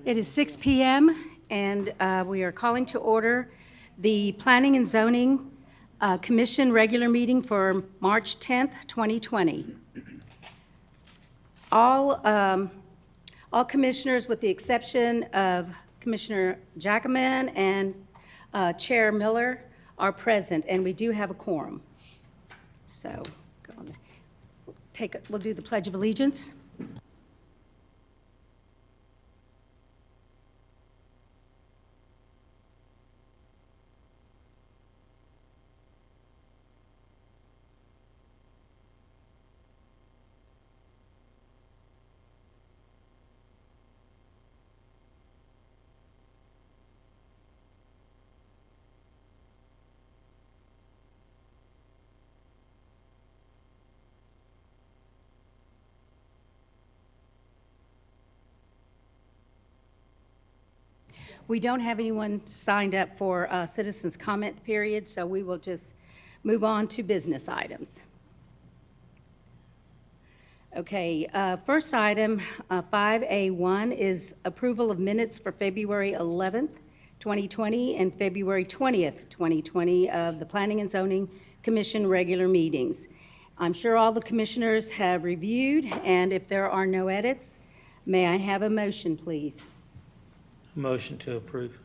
It is 6 p.m. and we are calling to order the Planning and Zoning Commission regular meeting for March 10th, 2020. All commissioners, with the exception of Commissioner Jackman and Chair Miller, are present, and we do have a quorum. So we'll do the Pledge of Allegiance. We don't have anyone signed up for citizens' comment period, so we will just move on to business items. Okay, first item, 5A1, is approval of minutes for February 11th, 2020 and February 20th, 2020 of the Planning and Zoning Commission regular meetings. I'm sure all the commissioners have reviewed, and if there are no edits, may I have a motion, please? Motion to approve.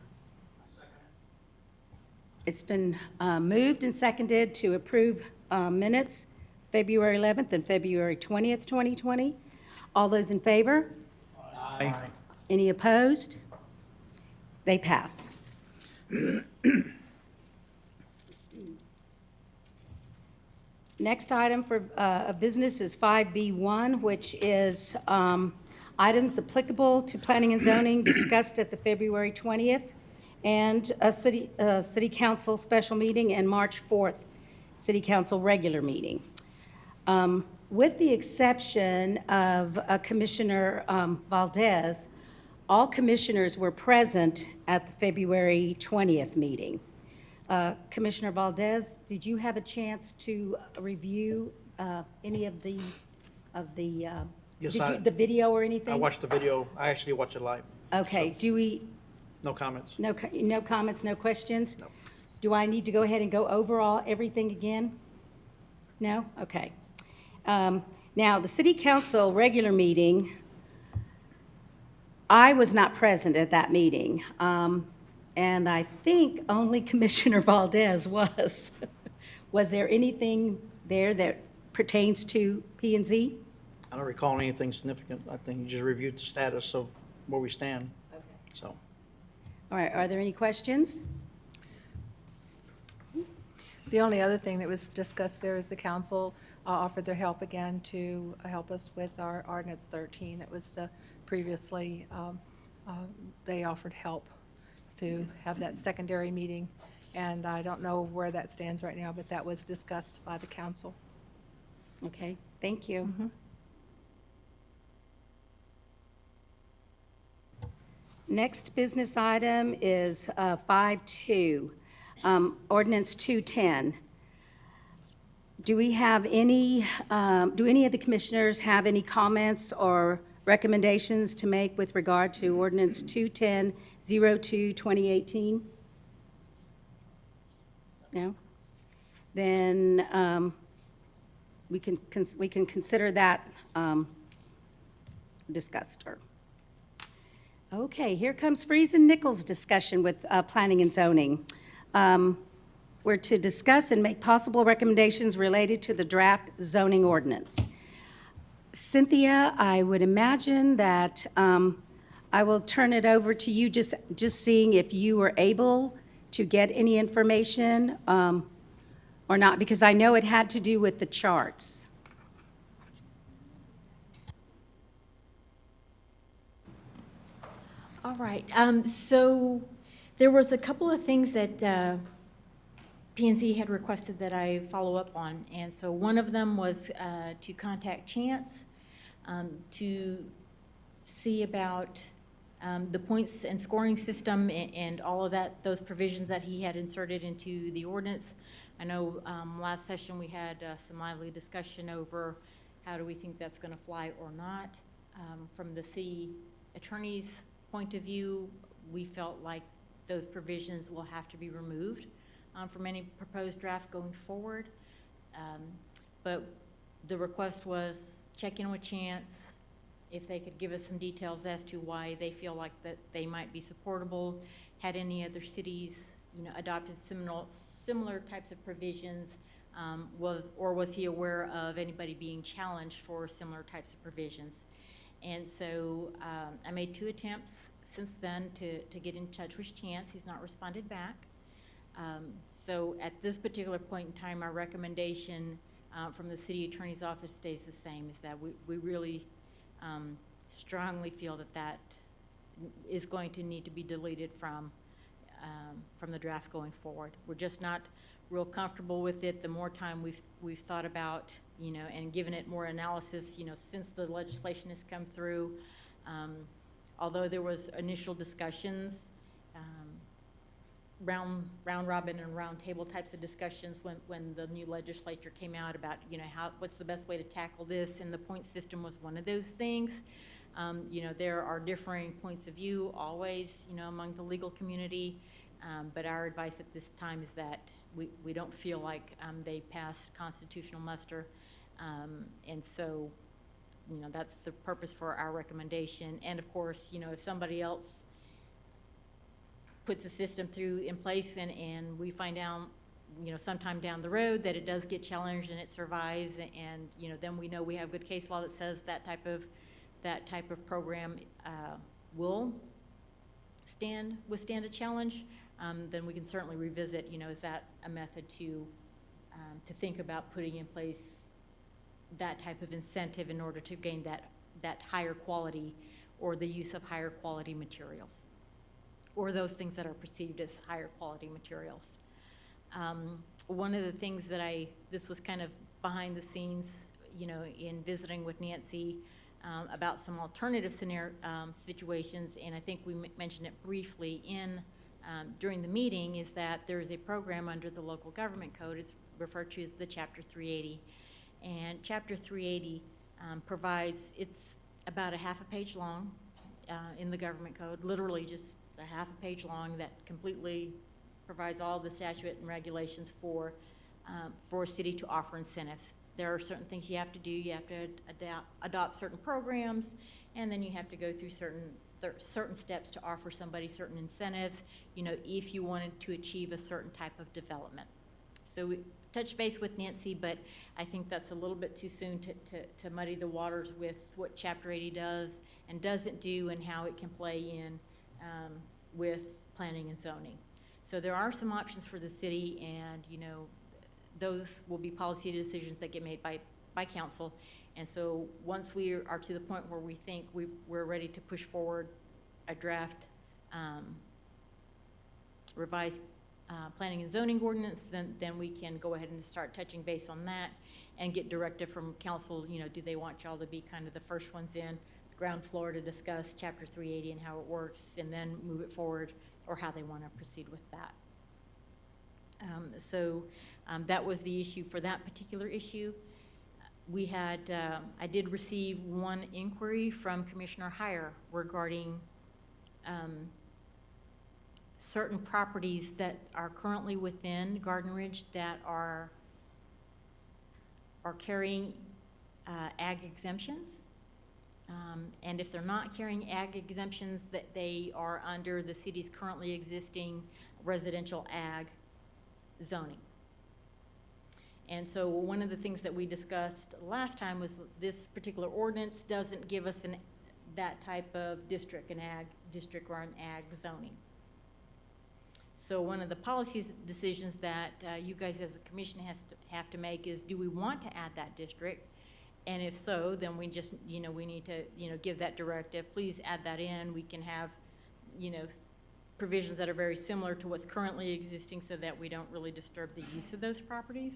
It's been moved and seconded to approve minutes February 11th and February 20th, 2020. All those in favor? Aye. Any opposed? They pass. Next item for business is 5B1, which is items applicable to planning and zoning discussed at the February 20th and a city council special meeting and March 4th city council regular meeting. With the exception of Commissioner Valdez, all commissioners were present at the February 20th meeting. Commissioner Valdez, did you have a chance to review any of the Yes, the video or anything? I watched the video. I actually watched it live. Okay, So, do we, no comments. no comments, no questions? No. Do I need to go ahead and go over everything again? No? Okay. Now, the city council regular meeting, I was not present at that meeting, and I think only Commissioner Valdez was. Was there anything there that pertains to P&Z? I don't recall anything significant. I think you just reviewed the status of where we stand. Okay. So, All right, are there any questions? The only other thing that was discussed there is the council offered their help again to help us with our Ordinance 13. That was previously, they offered help to have that secondary meeting. And I don't know where that stands right now, but that was discussed by the council. Okay, thank you. Mm-hmm. Next business item is 5.2, Ordinance 210. Do we have any, do any of the commissioners have any comments or recommendations to make with regard to Ordinance 210-02-2018? No? Then we can consider that discussed. Okay, here comes Freeze and Nichols' discussion with planning and zoning. We're to discuss and make possible recommendations related to the draft zoning ordinance. Cynthia, I would imagine that I will turn it over to you, just seeing if you were able to get any information or not, because I know it had to do with the charts. All right, so there was a couple of things that P&Z had requested that I follow up on, and so one of them was to contact Chance to see about the points and scoring system and all of that, those provisions that he had inserted into the ordinance. I know last session we had some lively discussion over how do we think that's going to fly or not from the attorney's point of view, we felt like those provisions will have to be removed from any proposed draft going forward. But the request was check in with Chance, if they could give us some details as to why they feel like that they might be supportable. Had any other cities, adopted similar types of provisions? Was he aware of anybody being challenged for similar types of provisions? And so I made 2 attempts since then to get in touch with Chance. He's not responded back. So at this particular point in time, our recommendation from the city attorney's office stays the same, is that we really strongly feel that is going to need to be deleted from the draft going forward. We're just not real comfortable with it. The more time we've thought about, and given it more analysis, since the legislation has come through, although there was initial discussions, round robin and round table types of discussions when the new legislature came out about, what's the best way to tackle this, and the point system was one of those things. There are differing points of view always, among the legal community, but our advice at this time is that we don't feel like they passed constitutional muster, and so, that's the purpose for our recommendation. And of course, if somebody else puts a system in place and we find out, sometime down the road that it does get challenged and it survives, and then we know we have good case law that says that type of program will withstand a challenge, then we can certainly revisit, is that a method to think about putting in place that type of incentive in order to gain that higher quality, or the use of higher quality materials, or those things that are perceived as higher quality materials. One of the things that this was kind of behind the scenes, in visiting with Nancy about some alternative situations, and I think we mentioned it briefly during the meeting, is that there is a program under the local government code. It's referred to as the Chapter 380. And Chapter 380 provides, it's about a half a page long in the government code, literally just a half a page long, that completely provides all the statute and regulations for a city to offer incentives. There are certain things you have to do. You have to adopt certain programs, and then you have to go through certain steps to offer somebody certain incentives, if you wanted to achieve a certain type of development. So we touched base with Nancy, but I think that's a little bit too soon to muddy the waters with what Chapter 80 does and doesn't do, and how it can play in with planning and zoning. So there are some options for the city, and those will be policy decisions that get made by council. And so once we are to the point where we think we're ready to push forward a draft revised planning and zoning ordinance, then we can go ahead and start touching base on that and get directive from council. Do they want y'all to be kind of the first ones in the ground floor to discuss Chapter 380 and how it works, and then move it forward, or how they want to proceed with that. That was the issue for that particular issue. We had, I did receive one inquiry from Commissioner Heyer regarding certain properties that are currently within Garden Ridge that are carrying ag exemptions. And if they're not carrying ag exemptions, that they are under the city's currently existing residential ag zoning. And so one of the things that we discussed last time was this particular ordinance doesn't give us that type of district, an ag district or an ag zoning. So one of the policy decisions that you guys as a commission have to make is, do we want to add that district? And if so, then we just, we need to, give that directive. Please add that in. We can have, provisions that are very similar to what's currently existing, so that we don't really disturb the use of those properties.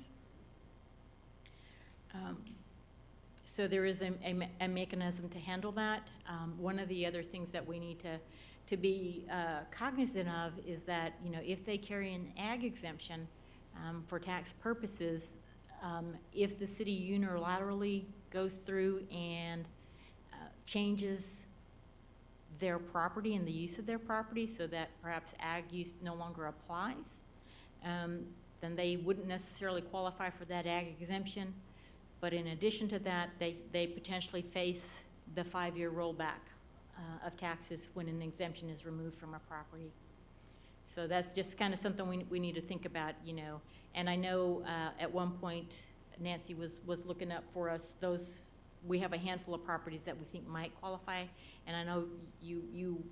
So there is a mechanism to handle that. One of the other things that we need to be cognizant of is that, if they carry an ag exemption for tax purposes, if the city unilaterally goes through and changes their property and the use of their property so that perhaps ag use no longer applies, then they wouldn't necessarily qualify for that ag exemption. But in addition to that, they potentially face the 5-year rollback of taxes when an exemption is removed from a property. So that's just kind of something we need to think about, you know. And I know at one point Nancy was looking up for us those. We have a handful of properties that we think might qualify, and I know you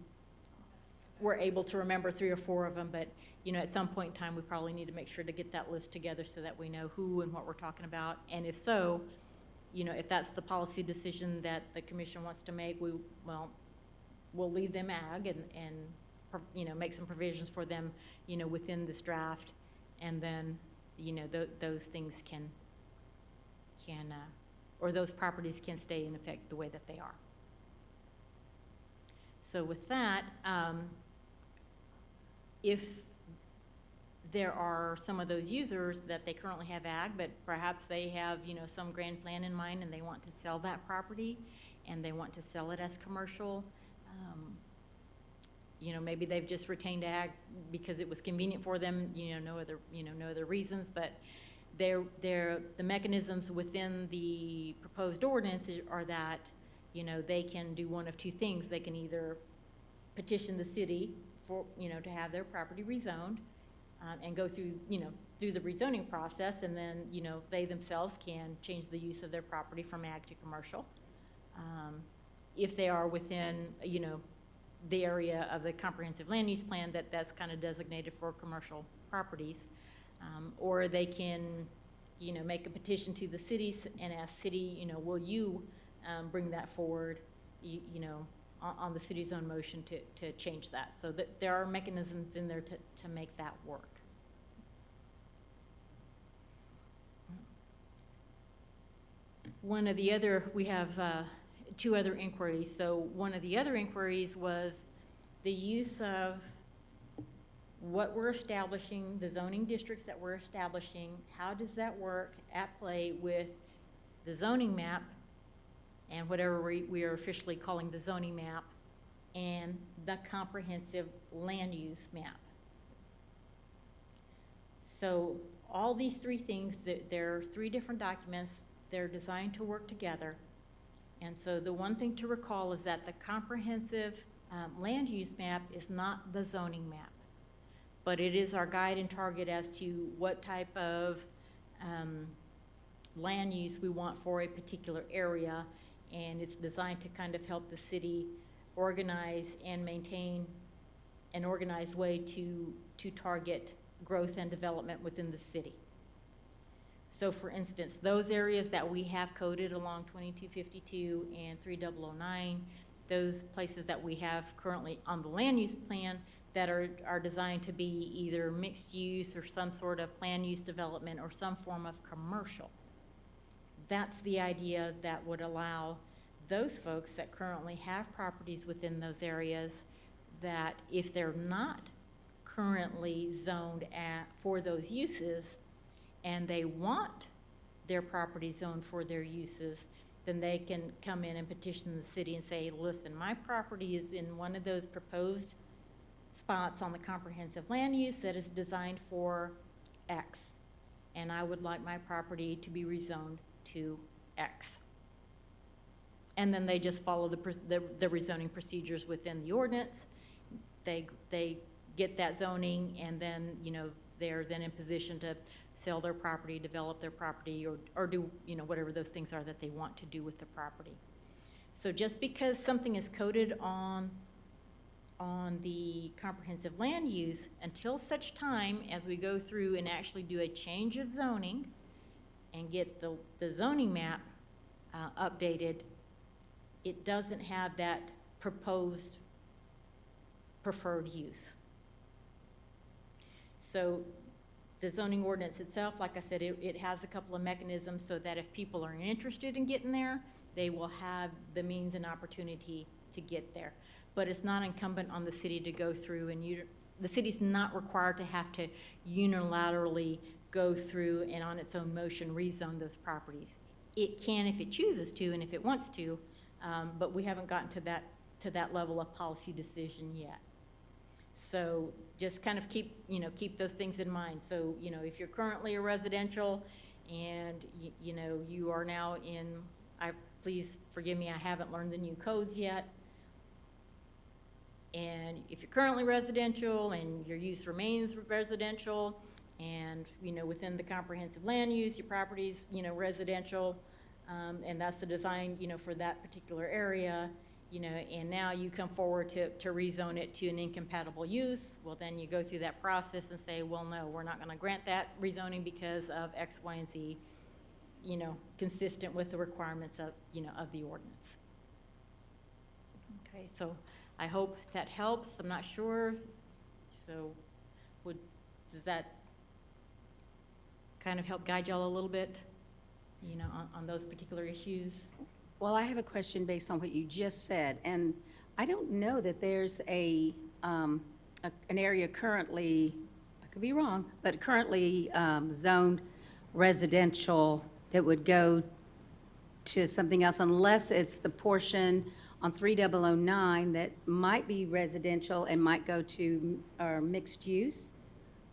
were able to remember 3 or 4 of them, but you know, at some point in time, we probably need to make sure to get that list together so that we know who and what we're talking about. And if so, you know, if that's the policy decision that the commission wants to make, we'll leave them ag and you know, make some provisions for them, you know, within this draft, and then, you know, those things can or those properties can stay in effect the way that they are. So with that, if there are some of those users that they currently have ag, but perhaps they have, you know, some grand plan in mind and they want to sell that property and they want to sell it as commercial, you know, maybe they've just retained ag because it was convenient for them, you know, no other reasons, but the mechanisms within the proposed ordinance are that, you know, they can do one of 2 things. They can either petition the city for, you know, to have their property rezoned, and go through, you know, through the rezoning process, and then, you know, they themselves can change the use of their property from ag to commercial. If they are within, you know, the area of the comprehensive land use plan that's kind of designated for commercial properties. Or they can, you know, make a petition to the cities and ask city, you know, will you bring that forward, you know, on the city's own motion to change that. So that there are mechanisms in there to make that work. One of the other, we have 2 other inquiries. So one of the other inquiries was the use of what we're establishing, the zoning districts that we're establishing. How does that work at play with the zoning map and whatever we are officially calling the zoning map and the comprehensive land use map? So all these 3 things, there are 3 different documents. They're designed to work together. And so the one thing to recall is that the comprehensive land use map is not the zoning map, but it is our guide and target as to what type of land use we want for a particular area, and it's designed to kind of help the city organize and maintain an organized way to target growth and development within the city. So for instance, those areas that we have coded along 2252 and 3009, those places that we have currently on the land use plan that are designed to be either mixed use or some sort of plan use development or some form of commercial. That's the idea that would allow those folks that currently have properties within those areas that if they're not currently zoned for those uses and they want their property zoned for their uses, then they can come in and petition the city and say, listen, my property is in one of those proposed spots on the comprehensive land use that is designed for X, and I would like my property to be rezoned to X. And then they just follow the rezoning procedures within the ordinance. They get that zoning, and then, you know, they're then in position to sell their property, develop their property, or do, you know, whatever those things are that they want to do with the property. So just because something is coded on the comprehensive land use, until such time as we go through and actually do a change of zoning and get the zoning map updated, it doesn't have that proposed preferred use. So the zoning ordinance itself, like I said, it has a couple of mechanisms so that if people are interested in getting there, they will have the means and opportunity to get there. But it's not incumbent on the city to go through, and the city's not required to have to unilaterally go through and on its own motion rezone those properties. It can if it chooses to and if it wants to, but we haven't gotten to to that level of policy decision yet. So just kind of keep, keep those things in mind. So, if you're currently a residential and, you are now in, please forgive me, I haven't learned the new codes yet. And if you're currently residential and your use remains residential and, within the comprehensive land use, your property's, residential, and that's the design, for that particular area, and now you come forward to rezone it to an incompatible use, well, then you go through that process and say, well, no, we're not gonna grant that rezoning because of X, Y, and Z, consistent with the requirements of, of the ordinance. Okay, so I hope that helps. I'm not sure. So does that kind of help guide y'all a little bit, on those particular issues? Well, I have a question based on what you just said, and I don't know that there's an area currently, I could be wrong, but currently zoned residential that would go to something else unless it's the portion on 3009 that might be residential and might go to mixed use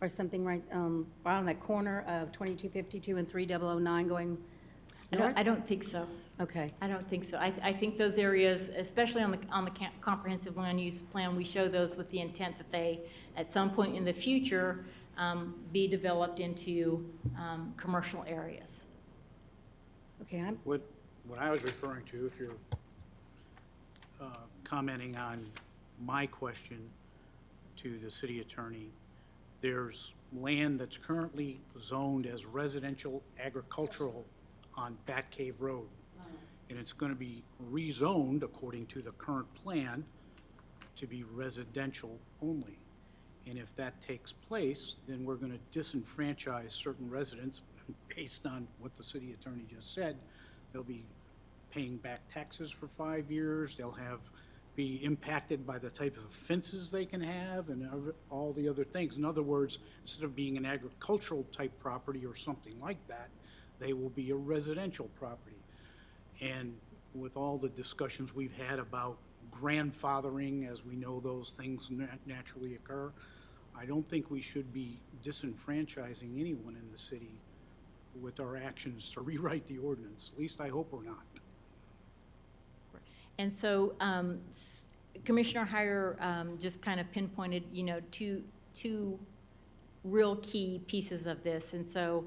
or something right on that corner of 2252 and 3009 going north? I don't think so. Okay. I don't think so. I think those areas, especially on the comprehensive land use plan, we show those with the intent that they, at some point in the future, be developed into commercial areas. Okay, What I was referring to, if you're commenting on my question to the city attorney, there's land that's currently zoned as residential agricultural on Bat Cave Road. And it's going to be rezoned according to the current plan to be residential only. And if that takes place, then we're going to disenfranchise certain residents based on what the city attorney just said. They'll be paying back taxes for 5 years. They'll be impacted by the type of fences they can have and all the other things. In other words, instead of being an agricultural type property or something like that, they will be a residential property. And with all the discussions we've had about grandfathering, as we know those things naturally occur, I don't think we should be disenfranchising anyone in the city with our actions to rewrite the ordinance. At least I hope we're not. And so Commissioner Heyer just kind of pinpointed, two real key pieces of this. And so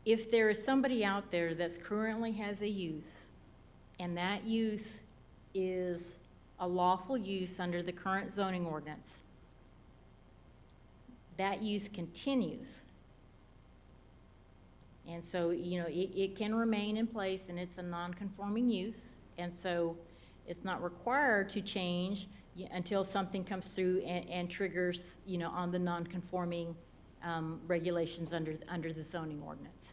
if there is somebody out there that's currently has a use, and that use is a lawful use under the current zoning ordinance, that use continues. And so, it can remain in place, and it's a non-conforming use. And so it's not required to change until something comes through and triggers, on the non-conforming regulations under the zoning ordinance.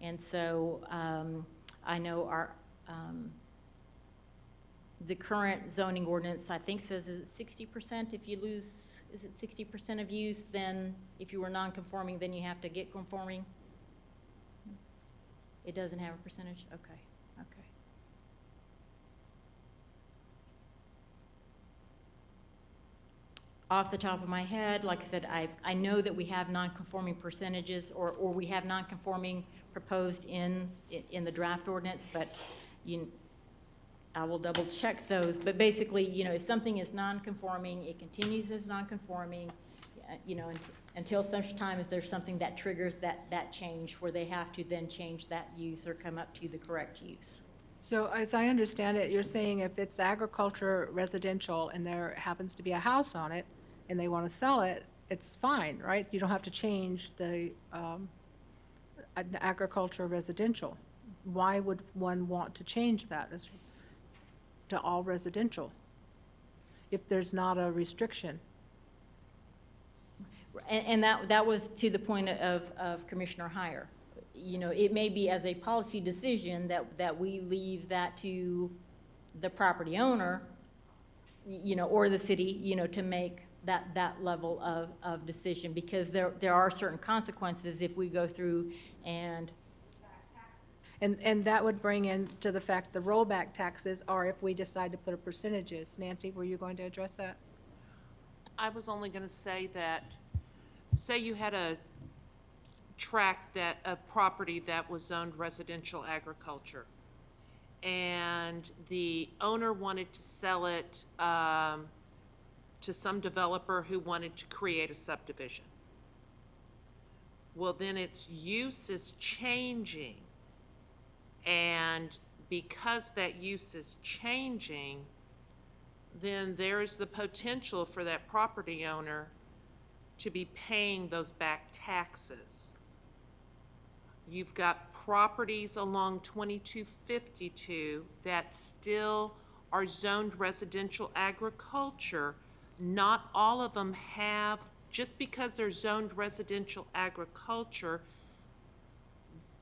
And so I know the current zoning ordinance, I think, says is it 60% if you lose, is it 60% of use, then if you were non-conforming, then you have to get conforming? It doesn't have a percentage? Okay. Off the top of my head, like I said, I know that we have non-conforming percentages, or we have non-conforming proposed in the draft ordinance, but I will double check those. But basically, if something is non-conforming, it continues as non-conforming, until such time as there's something that triggers that change, where they have to then change that use or come up to the correct use. So as I understand it, you're saying if it's agriculture residential and there happens to be a house on it and they want to sell it, it's fine, right? You don't have to change the agriculture residential. Why would one want to change that to all residential if there's not a restriction? And that was to the point of Commissioner Heyer. It may be as a policy decision that we leave that to the property owner, or the city, to make that level of decision, because there are certain consequences if we go through and And that would bring into the fact the rollback taxes are if we decide to put a percentages. Nancy, were you going to address that? I was only gonna say that, say you had a tract a property that was zoned residential agriculture, and the owner wanted to sell it, to some developer who wanted to create a subdivision. Well, then its use is changing, and because that use is changing, then there's the potential for that property owner to be paying those back taxes. You've got properties along 2252 that still are zoned residential agriculture. Not all of them have, just because they're zoned residential agriculture,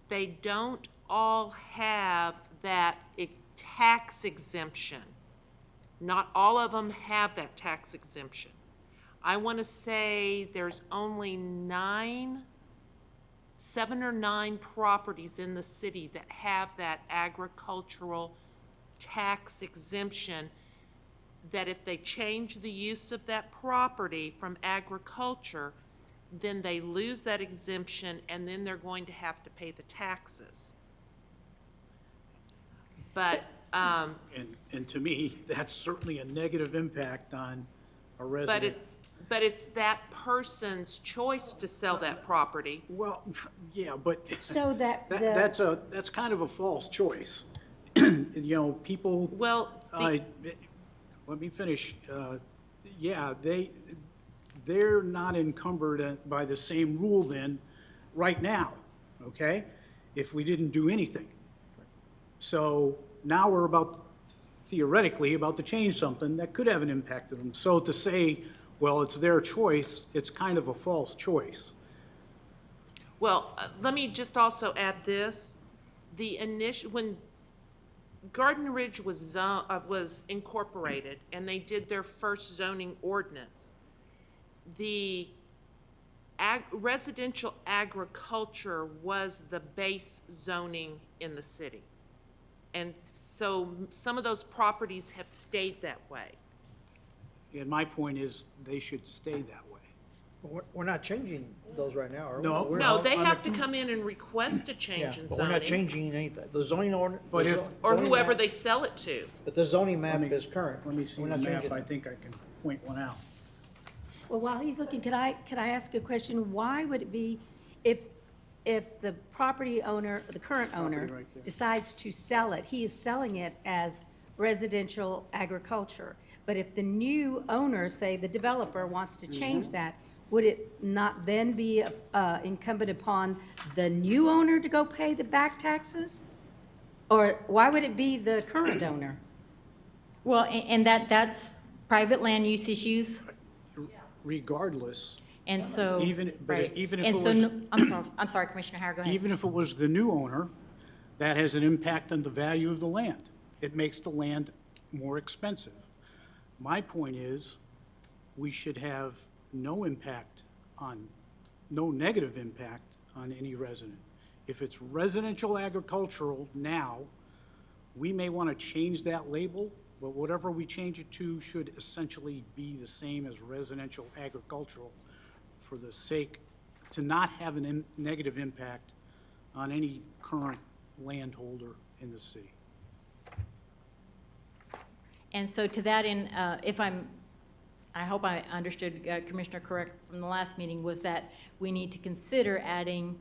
they don't all have that tax exemption. Not all of them have that tax exemption. I want to say there's only 7 or 9 properties in the city that have that agricultural tax exemption, that if they change the use of that property from agriculture, then they lose that exemption, and then they're going to have to pay the taxes. But, And to me, that's certainly a negative impact on a resident. but it's that person's choice to sell that property. Well, yeah, but So that's kind of a false choice. You know, people, Well, let me finish. Yeah, they're not encumbered by the same rule then, right now, okay? If we didn't do anything. So now we're theoretically about to change something that could have an impact on them. So to say, well, it's their choice, it's kind of a false choice. well, let me just also add this. When Garden Ridge was incorporated and they did their first zoning ordinance, the residential agriculture was the base zoning in the city. And so some of those properties have stayed that way. And my point is, they should stay that way. We're not changing those right now, are we? No. We're No, not- they have to come in and request a Yeah, change in but we're not zoning, changing anything. The zoning order. But if- or whoever they sell it to. But the zoning map Let me- is current. Let me see We're the not map, changing I it. think I can point one out. Well, while he's looking, could I ask a question? Why would it be, if the property owner, the current owner, Property right there. decides to sell it, he is selling it as residential agriculture. But if the new owner, say the developer, wants to change that, would it not then be incumbent upon the new owner to go pay the back taxes? Or why would it be the current owner? Well, and that's private land use issues, Regardless, and so. Even- but right. even if And it so was- no- I'm sorry, Commissioner Howard, go ahead. even if it was the new owner, that has an impact on the value of the land. It makes the land more expensive. My point is, we should have no negative impact on any resident. If it's residential agricultural now, we may want to change that label, but whatever we change it to should essentially be the same as residential agricultural for the sake, to not have a negative impact on any current landholder in the city. And so to that end, I hope I understood Commissioner correct from the last meeting, was that we need to consider adding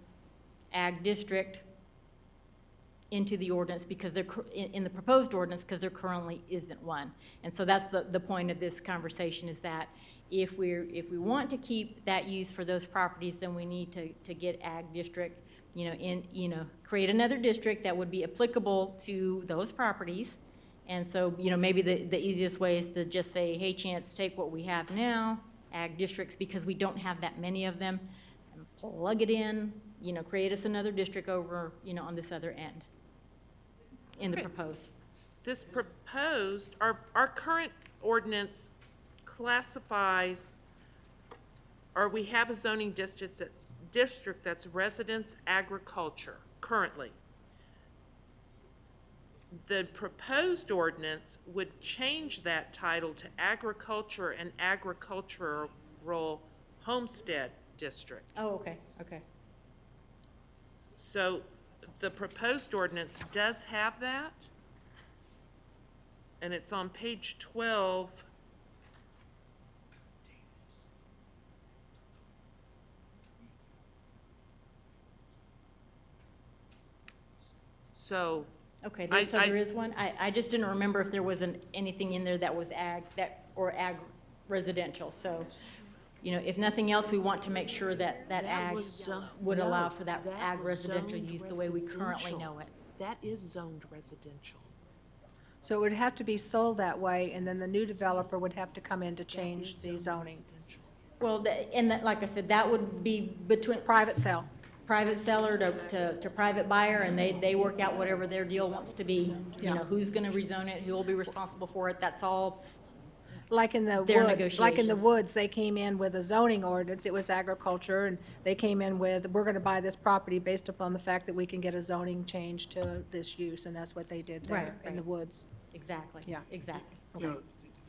ag district into the ordinance because in the proposed ordinance, because there currently isn't one. And so that's the point of this conversation, is that if we want to keep that use for those properties, then we need to get ag district, create another district that would be applicable to those properties. And so, maybe the easiest way is to just say, hey, Chance, take what we have now, ag districts, because we don't have that many of them, and plug it in, create us another district over, on this other end in the Right. proposed. This proposed, our current ordinance classifies, or we have a zoning district that's residence agriculture currently. the proposed ordinance would change that title to agriculture and agricultural homestead district. Oh, okay, okay. So the proposed ordinance does have that, and it's on page 12. So, Okay, I- there is one? I just didn't remember if there wasn't anything in there that was ag residential, so, you know, if nothing else, we want to make sure that ag would allow for that ag residential use the way we currently know it. that is zoned residential. So it would have to be sold that way, and then the new developer would have to come in to That change is the zoned zoning. residential. Well, and that, like I said, that would be between Private sale. private seller to private buyer, and they work out whatever their deal wants to be. You know, who's gonna rezone it, who will be responsible for it, that's all. Like in the Their woods, like in the negotiations. woods, they came in with a zoning ordinance, it was agriculture, and they came in with, we're gonna buy this property based upon the fact that we can get a zoning change to this use, and that's what they did there Right, in the right. woods. Exactly. Yeah. Exactly. You know,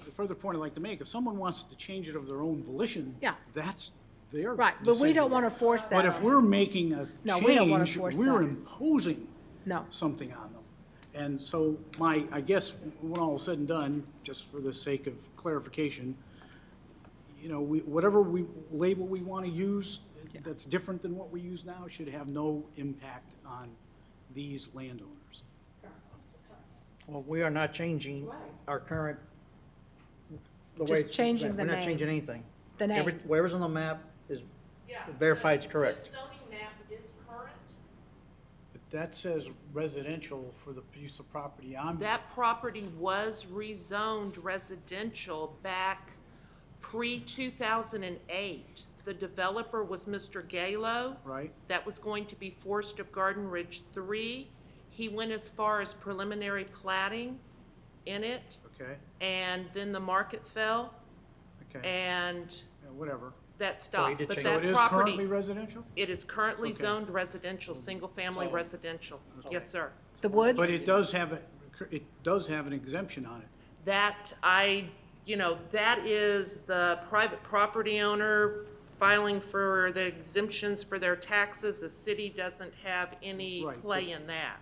the further point I'd like to make, if someone wants to change it of their own volition, Yeah. that's their Right, but we decision. don't wanna force that. But if we're making a No, we don't wanna change, force we're that. imposing No, something on them. And so I guess, when all is said and done, just for the sake of clarification, you know, whatever label we want to use that's different than what we use now should have no impact on these landowners. Well, we are not changing our current, the Just way. it's- changing the We're not name. changing anything. the name. Whatever's on the map is Yeah. verified is correct. The zoning map is current. But that says residential for the piece of property I'm. That property was rezoned residential back pre-2008. The developer was Mr. Galo. Right? That was going to be Forest of Garden Ridge 3. He went as far as preliminary plating in it, Okay, and then the market fell, okay, and yeah, whatever. that stopped. did But change So that it is currently property, residential? it is currently Okay. zoned residential, single-family residential. Yes, sir. The woods? But it does have, an exemption on it. That that is the private property owner filing for the exemptions for their taxes. The city doesn't have any Right, play in that.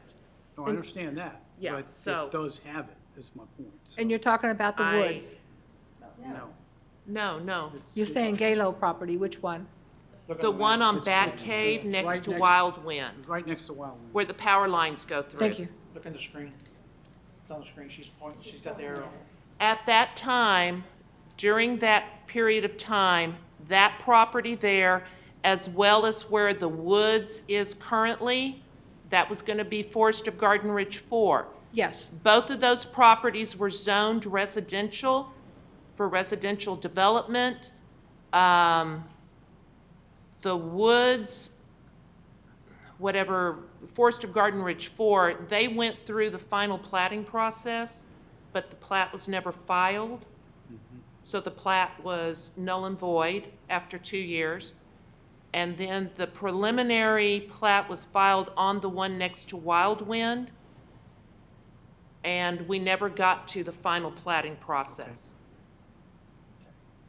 No, I understand that. Yeah, But so- it does have it, is my point. So, And you're talking about the I- woods. no. No. You're saying Galo property, which one? The one on It's- Bat it's- Cave it's next right to next- Wild Wind, It's right next to Wildwood. where the power lines go through. Thank you. Look on the screen. It's on the screen. She's pointing, she's got the arrow. At that time, during that period of time, that property there, as well as where the woods is currently, that was going to be Forest of Garden Ridge 4. Yes, Both of those properties were zoned residential for residential development. The woods, whatever, Forest of Garden Ridge 4, they went through the final plating process, but the plat was never filed. So the plat was null and void after 2 years. And then the preliminary plat was filed on the one next to Wild Wind, and we never got to the final plating process.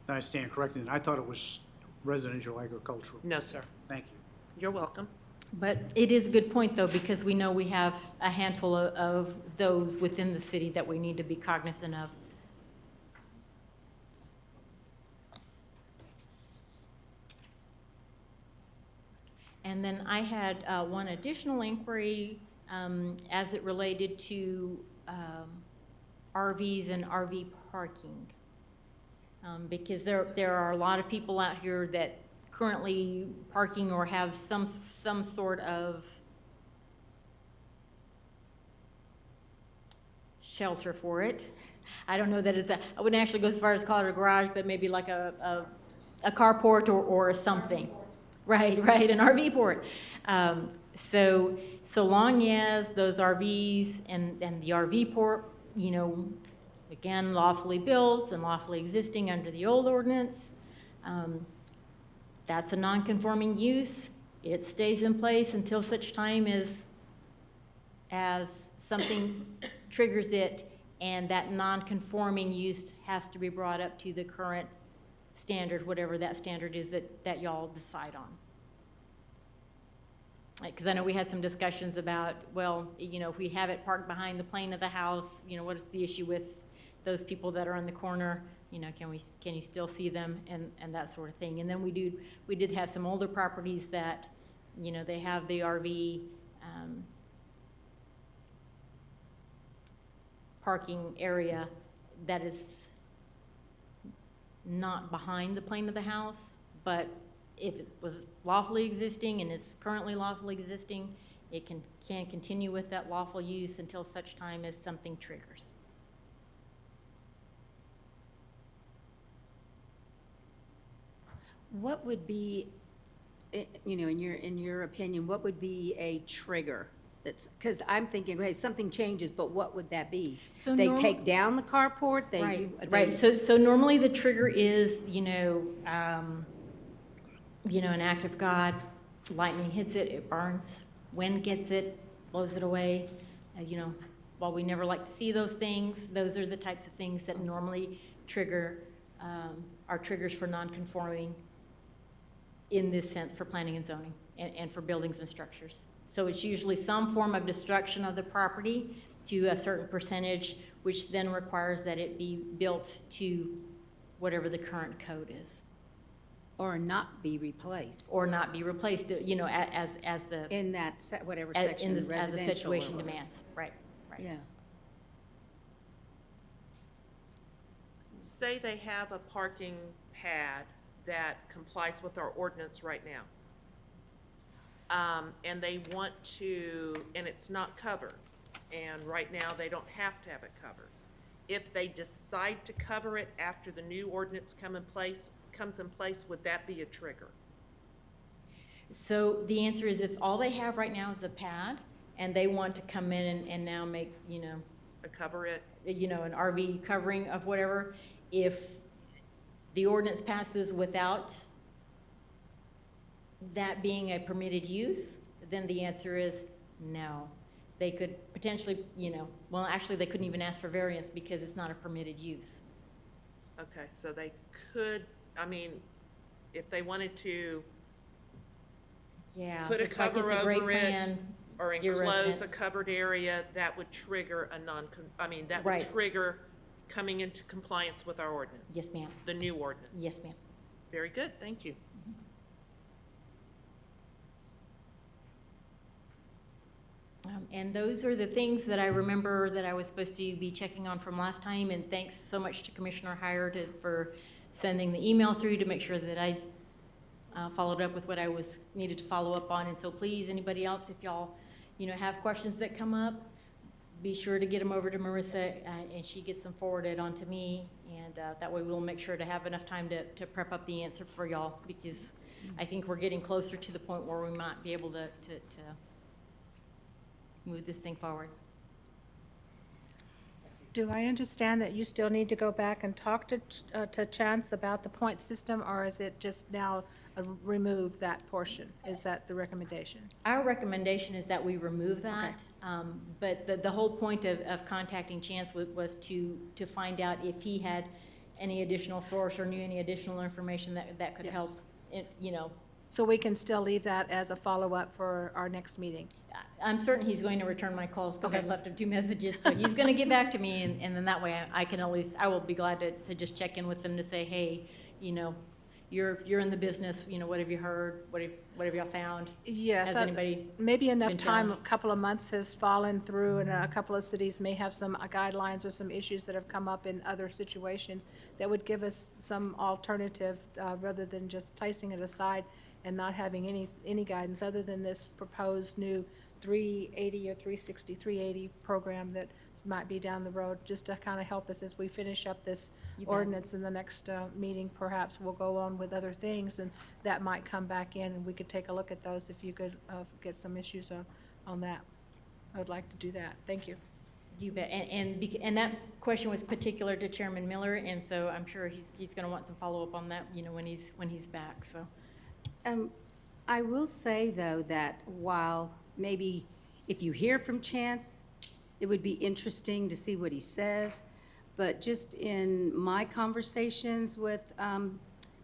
I stand corrected, and I thought it was residential agricultural. No, sir. Thank you. You're welcome. But it is a good point, though, because we know we have a handful of those within the city that we need to be cognizant of. And then I had one additional inquiry as it related to RVs and RV parking. Because there are a lot of people out here that currently parking or have some sort of shelter for it. I don't know that it's I wouldn't actually go as far as call it a garage, but maybe like a carport or something. Right, an RV port. So long as those RVs and the RV port, you know, again, lawfully built and lawfully existing under the old ordinance, that's a non-conforming use. It stays in place until such time as something triggers it, and that non-conforming use has to be brought up to the current standard, whatever that standard is that y'all decide on. Because I know we had some discussions about, well, you know, if we have it parked behind the plane of the house, you know, what is the issue with those people that are in the corner? You know, can you still see them, and that sort of thing. And then we did have some older properties that, you know, they have the RV parking area that is not behind the plane of the house, but if it was lawfully existing and is currently lawfully existing, it can continue with that lawful use until such time as something triggers. What would be, you know, in your opinion, what would be a trigger? That's, because I'm thinking, hey, something changes, but what would that be? So They take down the carport, they Right, do. right. So normally the trigger is, you know, an act of God. Lightning hits it, it burns. Wind gets it, blows it away. You know, while we never like to see those things, those are the types of things that normally trigger, are triggers for non-conforming in this sense for planning and zoning and for buildings and structures. So it's usually some form of destruction of the property to a certain percentage, which then requires that it be built to whatever the current code is. Or not be replaced. Or not be replaced, you know, as the, In that, whatever as section, the residential or situation whatever. demands. Right, right. Yeah. Say they have a parking pad that complies with our ordinance right now. And they want to, and it's not covered, and right now they don't have to have it covered. If they decide to cover it after the new ordinance comes in place, would that be a trigger? So the answer is if all they have right now is a pad and they want to come in and now make, you know, Cover it? you know, an RV covering of whatever, if the ordinance passes without that being a permitted use, then the answer is no. They could potentially, you know, well, actually, they couldn't even ask for variance because it's not a permitted use. Okay, so they could, I mean, if they wanted to Yeah. put a it's like cover it's a great over it, plan. or Dear enclose a resident. covered area, that would trigger a that would Right. trigger coming into compliance with our ordinance. Yes, ma'am. The new ordinance. Yes, ma'am. Very good, thank you. And those are the things that I remember that I was supposed to be checking on from last time, and thanks so much to Commissioner Hire for sending the email through to make sure that I followed up with what I needed to follow up on. And so please, anybody else, if y'all, you know, have questions that come up, be sure to get them over to Marissa, and she gets them forwarded on to me, and that way we'll make sure to have enough time to prep up the answer for y'all, because I think we're getting closer to the point where we might be able to move this thing forward. Do I understand that you still need to go back and talk to Chance about the point system, or is it just now remove that portion? Is that the recommendation? Our recommendation is that we remove that, but the whole point of contacting Chance was to find out if he had any additional source or knew any additional information that could Yes. help, you know. So we can still leave that as a follow-up for our next meeting? I'm certain he's going to return my calls because Okay. I've left him 2 messages, so he's going to get back to me, and then that way I can at least, I will be glad to just check in with him to say, hey, you know, you're in the business, you know, what have you heard? What have y'all found? Yes. Has anybody Maybe enough been time, a challenged? couple of months has fallen through, and a couple of cities may have some guidelines or some issues that have come up in other situations that would give us some alternative, rather than just placing it aside and not having any guidance other than this proposed new 380 or 360, 380 program that might be down the road, just to kind of help us as we finish up this You bet. ordinance in the next meeting. Perhaps we'll go on with other things, and that might come back in, and we could take a look at those if you could get some issues on that. I would like to do that. Thank you. You bet, and that question was particular to Chairman Miller, and so I'm sure he's going to want some follow-up on that, you know, when he's back, so. I will say, though, that while maybe if you hear from Chance, it would be interesting to see what he says. But just in my conversations with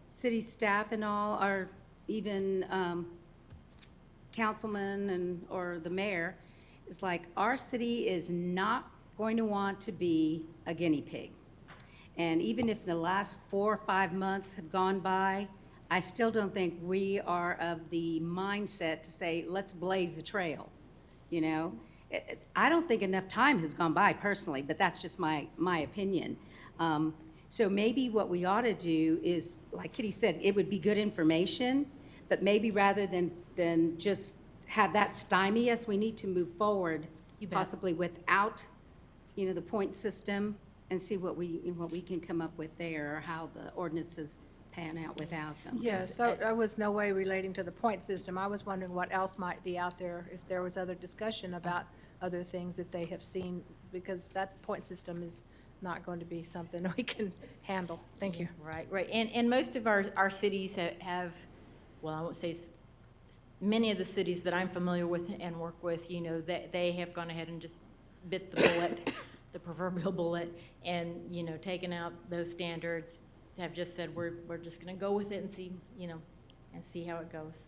city staff and all, or even councilmen and, or the mayor, is like, our city is not going to want to be a guinea pig. And even if the last 4 or 5 months have gone by, I still don't think we are of the mindset to say, let's blaze the trail, you know? I don't think enough time has gone by personally, but that's just my opinion. So maybe what we ought to do is, like Kitty said, it would be good information, but maybe rather than just have that stymie us, we need to move forward, possibly without, you know, the point system, and see what we can come up with there, or how the ordinances pan out without them. Yeah, so I was no way relating to the point system. I was wondering what else might be out there, if there was other discussion about other things that they have seen, because that point system is not going to be something we can handle. Thank you. Right, right. And most of our cities have, well, I won't say, many of the cities that I'm familiar with and work with, you know, they have gone ahead and just bit the bullet, the proverbial bullet, and, you know, taken out those standards, have just said, we're just going to go with it and see, you know, and see how it goes.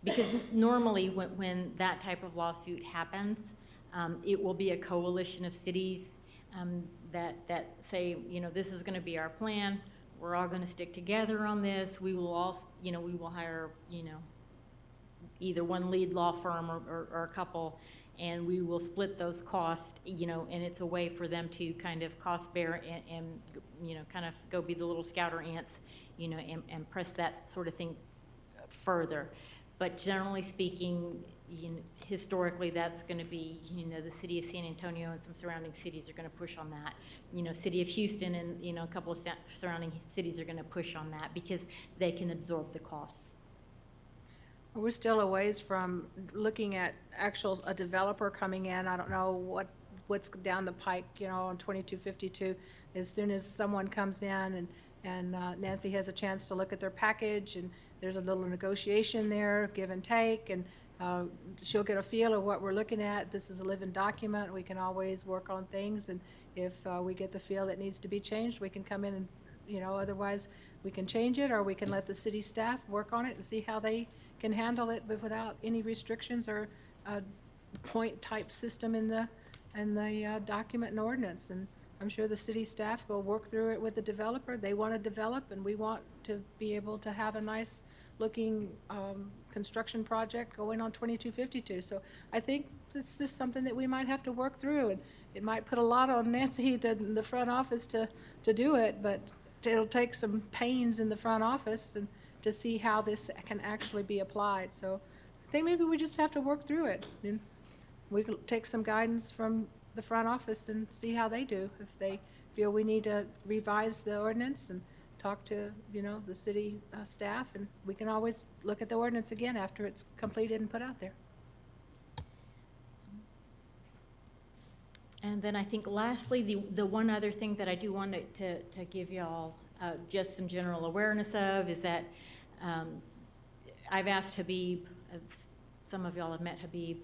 Because normally when that type of lawsuit happens, it will be a coalition of cities that say, you know, this is going to be our plan. We're all going to stick together on this. We will all, you know, we will hire, you know, either one lead law firm or a couple, and we will split those costs, you know, and it's a way for them to kind of cost bear and you know, kind of go be the little scouter ants, you know, and press that sort of thing further. But generally speaking, you know, historically, that's going to be, you know, the city of San Antonio and some surrounding cities are going to push on that. You know, city of Houston and, you know, a couple of surrounding cities are going to push on that because they can absorb the costs. We're still a ways from looking at a developer coming in. I don't know what's down the pike, you know, on 2252. As soon as someone comes in and Nancy has a chance to look at their package, and there's a little negotiation there, give and take, and she'll get a feel of what we're looking at. This is a living document. We can always work on things, and if we get the feel that needs to be changed, we can come in and, you know, otherwise we can change it, or we can let the city staff work on it and see how they can handle it, but without any restrictions or a point-type system in the document and ordinance. And I'm sure the city staff will work through it with the developer. They want to develop, and we want to be able to have a nice-looking construction project going on 2252. So I think this is something that we might have to work through, and it might put a lot on Nancy in the front office to do it, but it'll take some pains in the front office and to see how this can actually be applied. So I think maybe we just have to work through it. And we can take some guidance from the front office and see how they do. If they feel we need to revise the ordinance, and talk to, you know, the city staff, and we can always look at the ordinance again after it's completed and put out there. And then I think lastly, the one other thing that I do want to give y'all just some general awareness of is that I've asked Habib, some of y'all have met Habib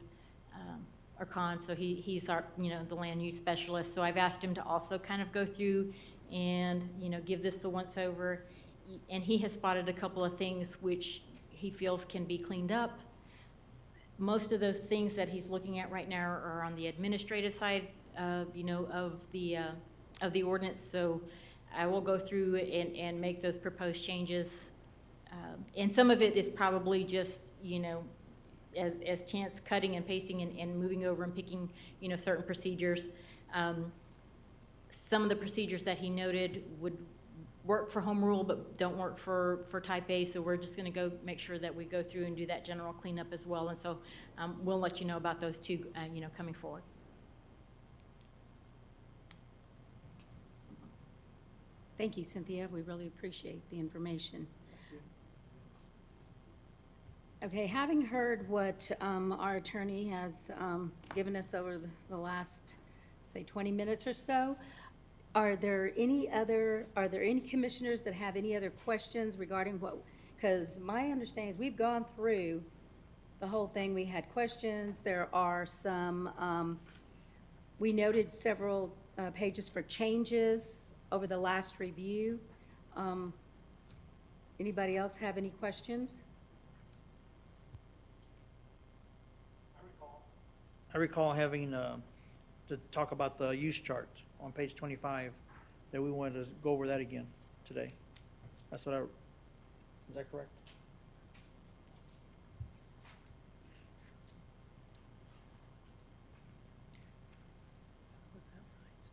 Arkan, so he's our, you know, the land use specialist. So I've asked him to also kind of go through and, you know, give this a once over. And he has spotted a couple of things which he feels can be cleaned up. Most of those things that he's looking at right now are on the administrative side, you know, of the ordinance. So I will go through and make those proposed changes. And some of it is probably just, you know, as chance cutting and pasting and moving over and picking, you know, certain procedures. Some of the procedures that he noted would work for home rule but don't work for type A, so we're just going to go make sure that we go through and do that general cleanup as well. And so we'll let you know about those two, you know, coming forward. Thank you, Cynthia. We really appreciate the information. Okay, having heard what our attorney has given us over the last, say, 20 minutes or so, are there any commissioners that have any other questions regarding what, because my understanding is we've gone through the whole thing, we had questions. There are some, we noted several pages for changes over the last review. Anybody else have any questions? I recall having, to talk about the use chart on page 25, that we wanted to go over that again today. That's what is that correct? Was that right?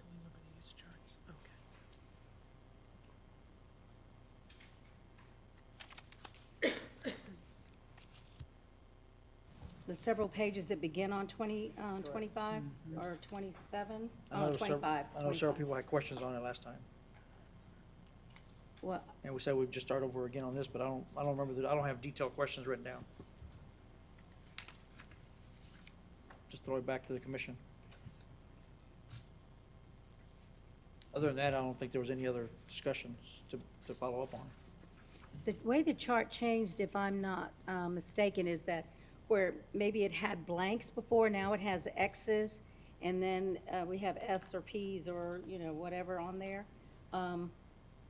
Pulling over the use charts, okay. The several pages that begin on 25 or 27? I know Oh, several- 25. I know several 25. people had questions on it last time, Well, and we said we'd just start over again on this, but I don't remember I don't have detailed questions written down. Just throw it back to the commission. Other than that, I don't think there was any other discussions to follow up on. the way the chart changed, if I'm not mistaken, is that where maybe it had blanks before, now it has X's, and then we have S or P's or, whatever on there.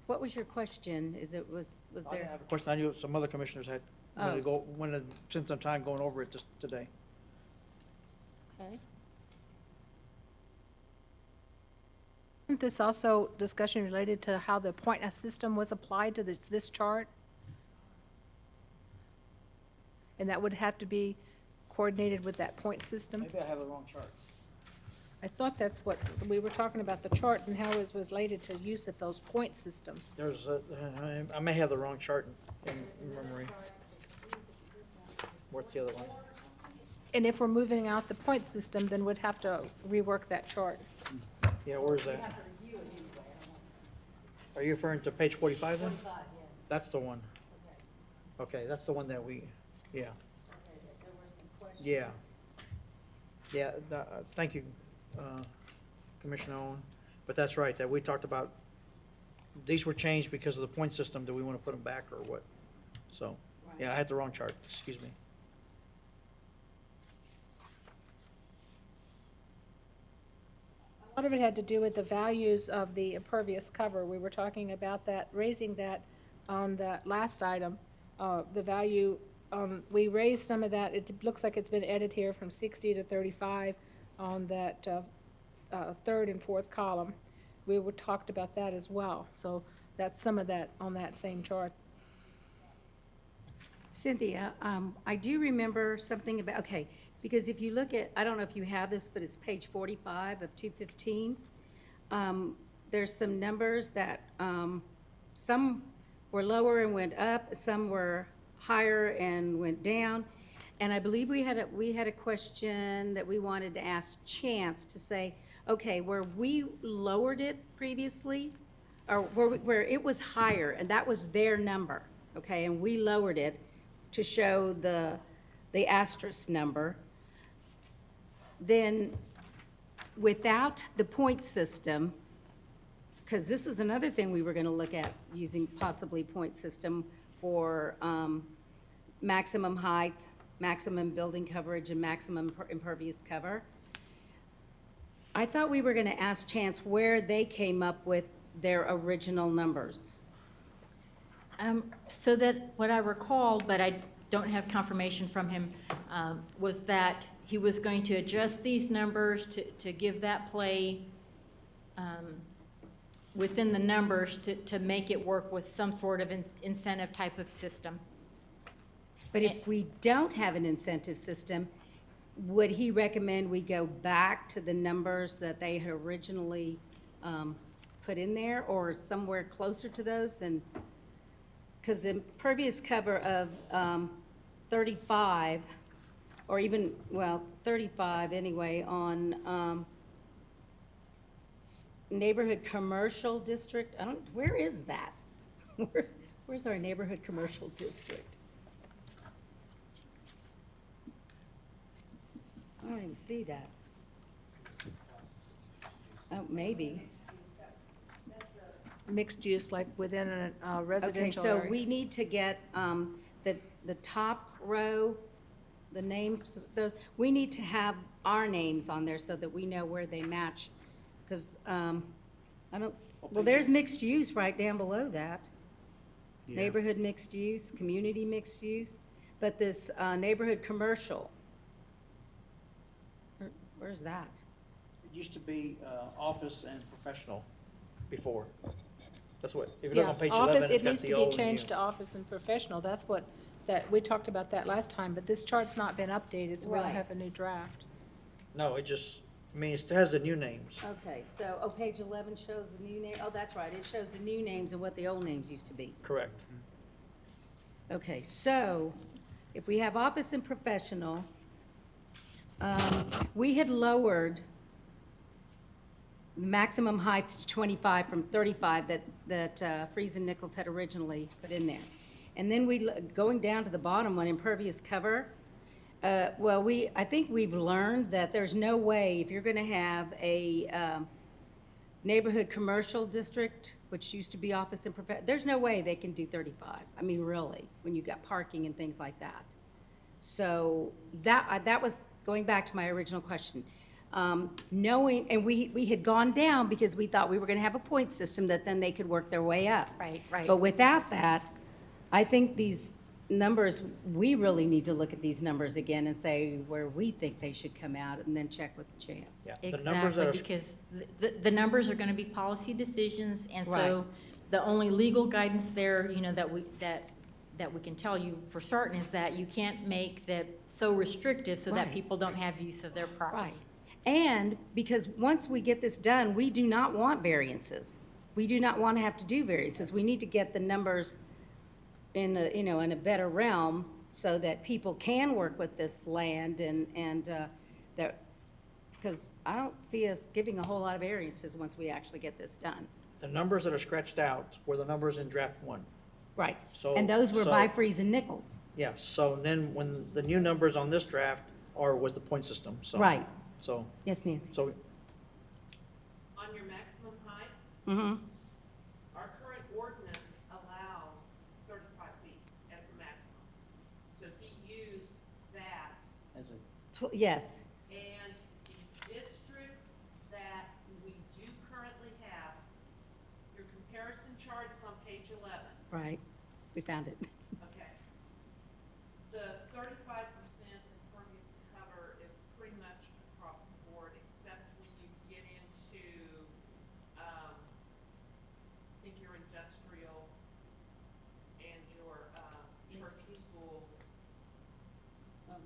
What was your question? Was I didn't there? have a question. I knew some other commissioners wanted to spend some time going over it just today. Okay. Isn't this also discussion related to how the point system was applied to this chart? And that would have to be coordinated with that point system? Maybe I have the wrong chart. I thought that's what, we were talking about the chart and how it was related to use of those point systems. There's, I may have the wrong chart in memory. What's the other one? And if we're moving out the point system, then we'd have to rework that chart. Yeah, where's that? Are you referring to page 45 then? That's the one. Okay, that's the one that yeah. Yeah. Yeah, thank you, Commissioner Owen. But that's right, that we talked about, these were changed because of the point system. Do we want to put them back or what? So, yeah, I had the wrong chart, excuse me. A lot of it had to do with the values of the impervious cover. We were talking about that, raising that on that last item. The value, we raised some of that. It looks like it's been added here from 60 to 35 on that third and fourth column. We were talked about that as well. So that's some of that on that same chart. Cynthia, I do remember something about, okay, because if you look at, I don't know if you have this, but it's page 45 of 215. There's some numbers that, some were lower and went up, some were higher and went down. And I believe we had a question that we wanted to ask Chance to say, okay, where we lowered it previously, or where it was higher, and that was their number, okay, and we lowered it to show the asterisk number, then without the point system, because this is another thing we were going to look at, using possibly point system for maximum height, maximum building coverage, and maximum impervious cover. I thought we were going to ask Chance where they came up with their original numbers. So that, what I recall, but I don't have confirmation from him, was that he was going to adjust these numbers to give that play within the numbers to make it work with some sort of incentive type of system. But if we don't have an incentive system, would he recommend we go back to the numbers that they had originally put in there, or somewhere closer to those? And because the impervious cover of 35, or even, well, 35 anyway, on neighborhood commercial district, where is that? Where's our neighborhood commercial district? I don't even see that. Oh, maybe. Mixed use, like within a Okay, residential so area. we need to get the top row, the names, those, we need to have our names on there so that we know where they match. Because, I don't, well, there's mixed use right down below that. Yeah. Neighborhood mixed use, community mixed use, but this, neighborhood commercial, where's that? It used to be, office and professional before. That's what, if you look Yeah, on page office, 11, it's it got needs the to be old and new. changed to office and professional. That's what, we talked about that last time, but this chart's not been updated, so we don't Right. have a new draft. No, it just, I mean, it has the new names. Okay, so, oh, page 11 shows the new name, oh, that's right, it shows the new names and what the old names used to be. Correct. Okay, so, if we have office and professional, we had lowered maximum height to 25 from 35 that Rvs and Nichols had originally put in there. And then going down to the bottom one, impervious cover, well, I think we've learned that there's no way, if you're gonna have a neighborhood commercial district, which used to be office and there's no way they can do 35. I mean, really, when you got parking and things like that. So that was, going back to my original question, knowing, and we had gone down because we thought we were gonna have a point system that then they could work their way up. Right, right. But without that, I think these numbers, we really need to look at these numbers again and say where we think they should come out and then check with the chance. Yeah. The numbers that Exactly, are, because the numbers are gonna be policy decisions, and Right. so the only legal guidance there, you know, that we can tell you for certain is that you can't make that so restrictive so that Right. people don't have use of their property. Right. And because once we get this done, we do not want variances. We do not want to have to do variances. We need to get the numbers in a, you know, in a better realm so that people can work with this land and that, because I don't see us giving a whole lot of variances once we actually get this done. the numbers that are scratched out were the numbers in draft one. Right. So- And those were so- by Rvs and Nichols. Yeah, so then when the new numbers on this draft was the point system, so. Right. So, Yes, Nancy? so, On your maximum height, Mm-hmm. our current ordinance allows 35 feet as a maximum. So he used that, as a, Yes. and the districts that we do currently have, your comparison chart is on page 11. Right. We found it. Okay. The 35% impervious cover is pretty much across the board, except when you get into, I think your industrial and your, church and school. Well,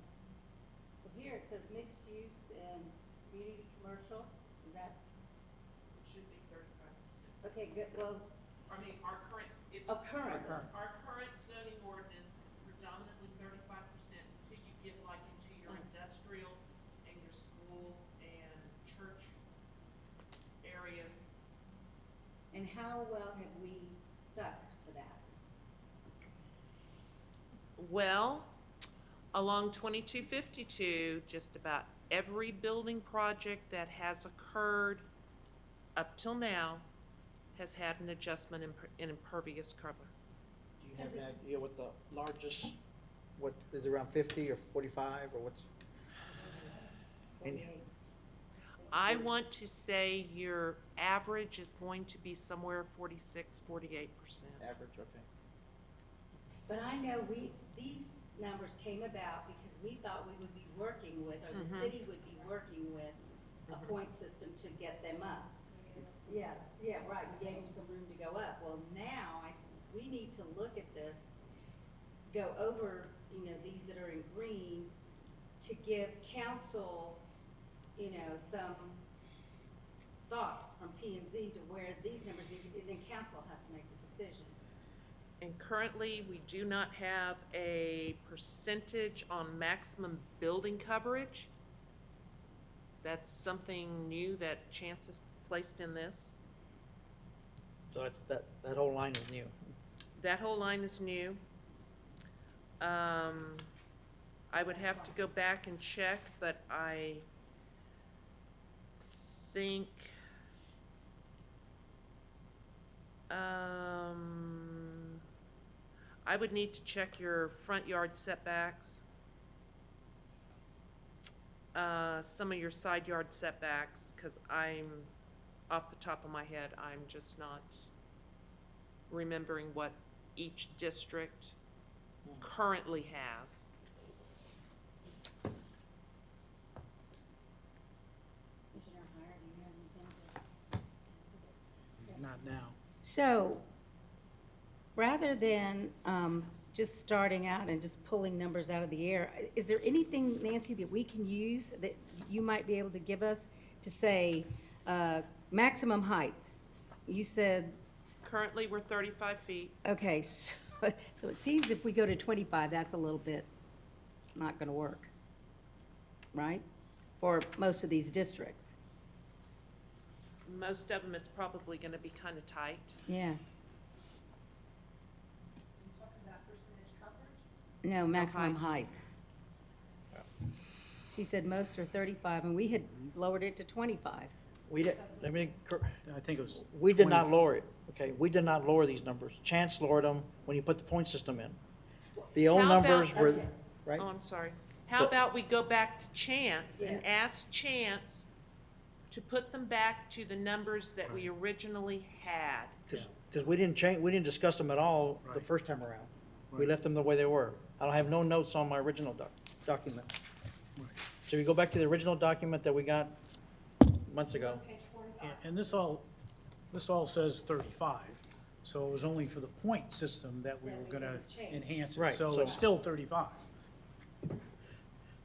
here it says mixed use and community commercial. Is that, It should be 35%. okay, good, well, I mean, our current, current. our current zoning ordinance is predominantly 35% until you get like into your industrial and your schools and church areas. And how well have we stuck to that? Well, along 2252, just about every building project that has occurred up till now has had an adjustment in impervious cover. do you have an 'Cause it's- idea what the largest, what, is it around 50 or 45, or what's? And- I want to say your average is going to be somewhere 46, 48%. Average, okay. But I know these numbers came about because we thought we would be working with, or the city would be working with a point system to get them up. Yeah, right, we gave them some room to go up. Well, now, we need to look at this, go over, you know, these that are in green, to give council, you know, some thoughts from P and Z to where these numbers need to be, then council has to make the decision. And currently, we do not have a percentage on maximum building coverage. That's something new that Chance has placed in this. So that's, that whole line is new. That whole line is new. I would have to go back and check, but I think, I would need to check your front yard setbacks. Some of your side yard setbacks, because off the top of my head, I'm just not remembering what each district currently has. Not now. So, rather than just starting out and just pulling numbers out of the air, is there anything, Nancy, that we can use that you might be able to give us to say maximum height? You said, Currently, we're 35 feet. okay, so it seems if we go to 25, that's a little bit not going to work, right? For most of these districts. Most of them, it's probably going to be kind of tight. Yeah. No, maximum height. She said most are 35, and we had lowered it to 25. We did, I think it was. we did 20 not lower it, okay? We did not lower these numbers. Chance lowered them when he put the point system in. The old How about- numbers were, Okay. right? Oh, I'm sorry. How about we go back to Chance and ask Chance to put them back to the numbers that we originally had? Because we didn't change, we didn't discuss them at all the Right. first time around. We Right. left them the way they were. I don't have no notes on my original document. Right. So we go back to the original document that we got months ago. And this all says 35, so it was only for the point system that we were gonna enhance it. Right, So so- it's still 35.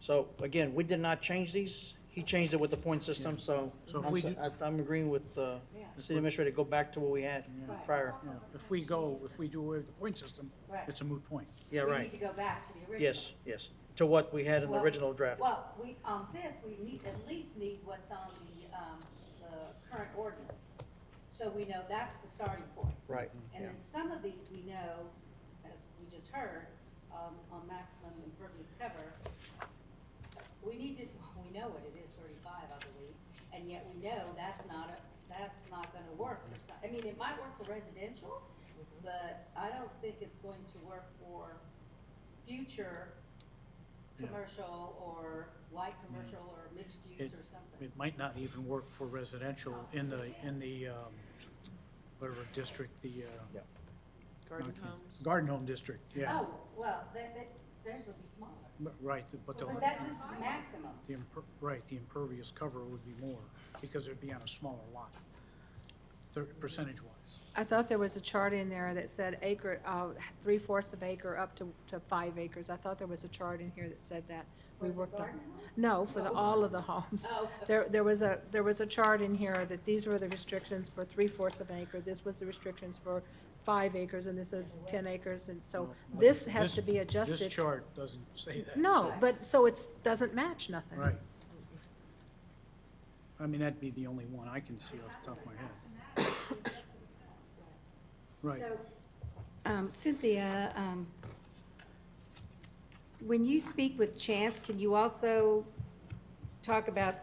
So again, we did not change these. He changed it with the point system, so So if we do- I'm agreeing with the city administrator to go back to what we had prior. Yeah, If we do away with the point system, Right. it's a moot point. Yeah, We right. need to go back to the original. Yes, yes, to what we had in the Well- original draft. Well, on this, we need, at least need what's on the current ordinance. So we know that's the starting point. Right, And yeah. then some of these we know, as we just heard, on maximum impervious cover, we know what it is, 35, I believe, and yet we know that's not gonna work for some, I mean, it might work for residential, but I don't think it's going to work for future Yeah. commercial or light commercial or mixed use or something. It might not even work for residential in the, whatever district, the, Garden homes? garden home district, yeah. Oh, well, theirs would be smaller. Right, but the, But this is maximum. the impervious cover would be more, because it'd be on a smaller lot, percentage-wise. I thought there was a chart in there that said acre, 3/4 of acre up to 5 acres. I thought there was a chart in here that said that. We worked on. No, for all of the homes. Oh. There was a chart in here that these were the restrictions for 3/4 of an acre. This was the restrictions for 5 acres, and this is 10 acres, and so But this has to be This adjusted. chart doesn't say that. No, but, so it doesn't match nothing. Right. I mean, that'd be the only one I can see off the top of my head. Right. So, Cynthia, when you speak with Chance, can you also talk about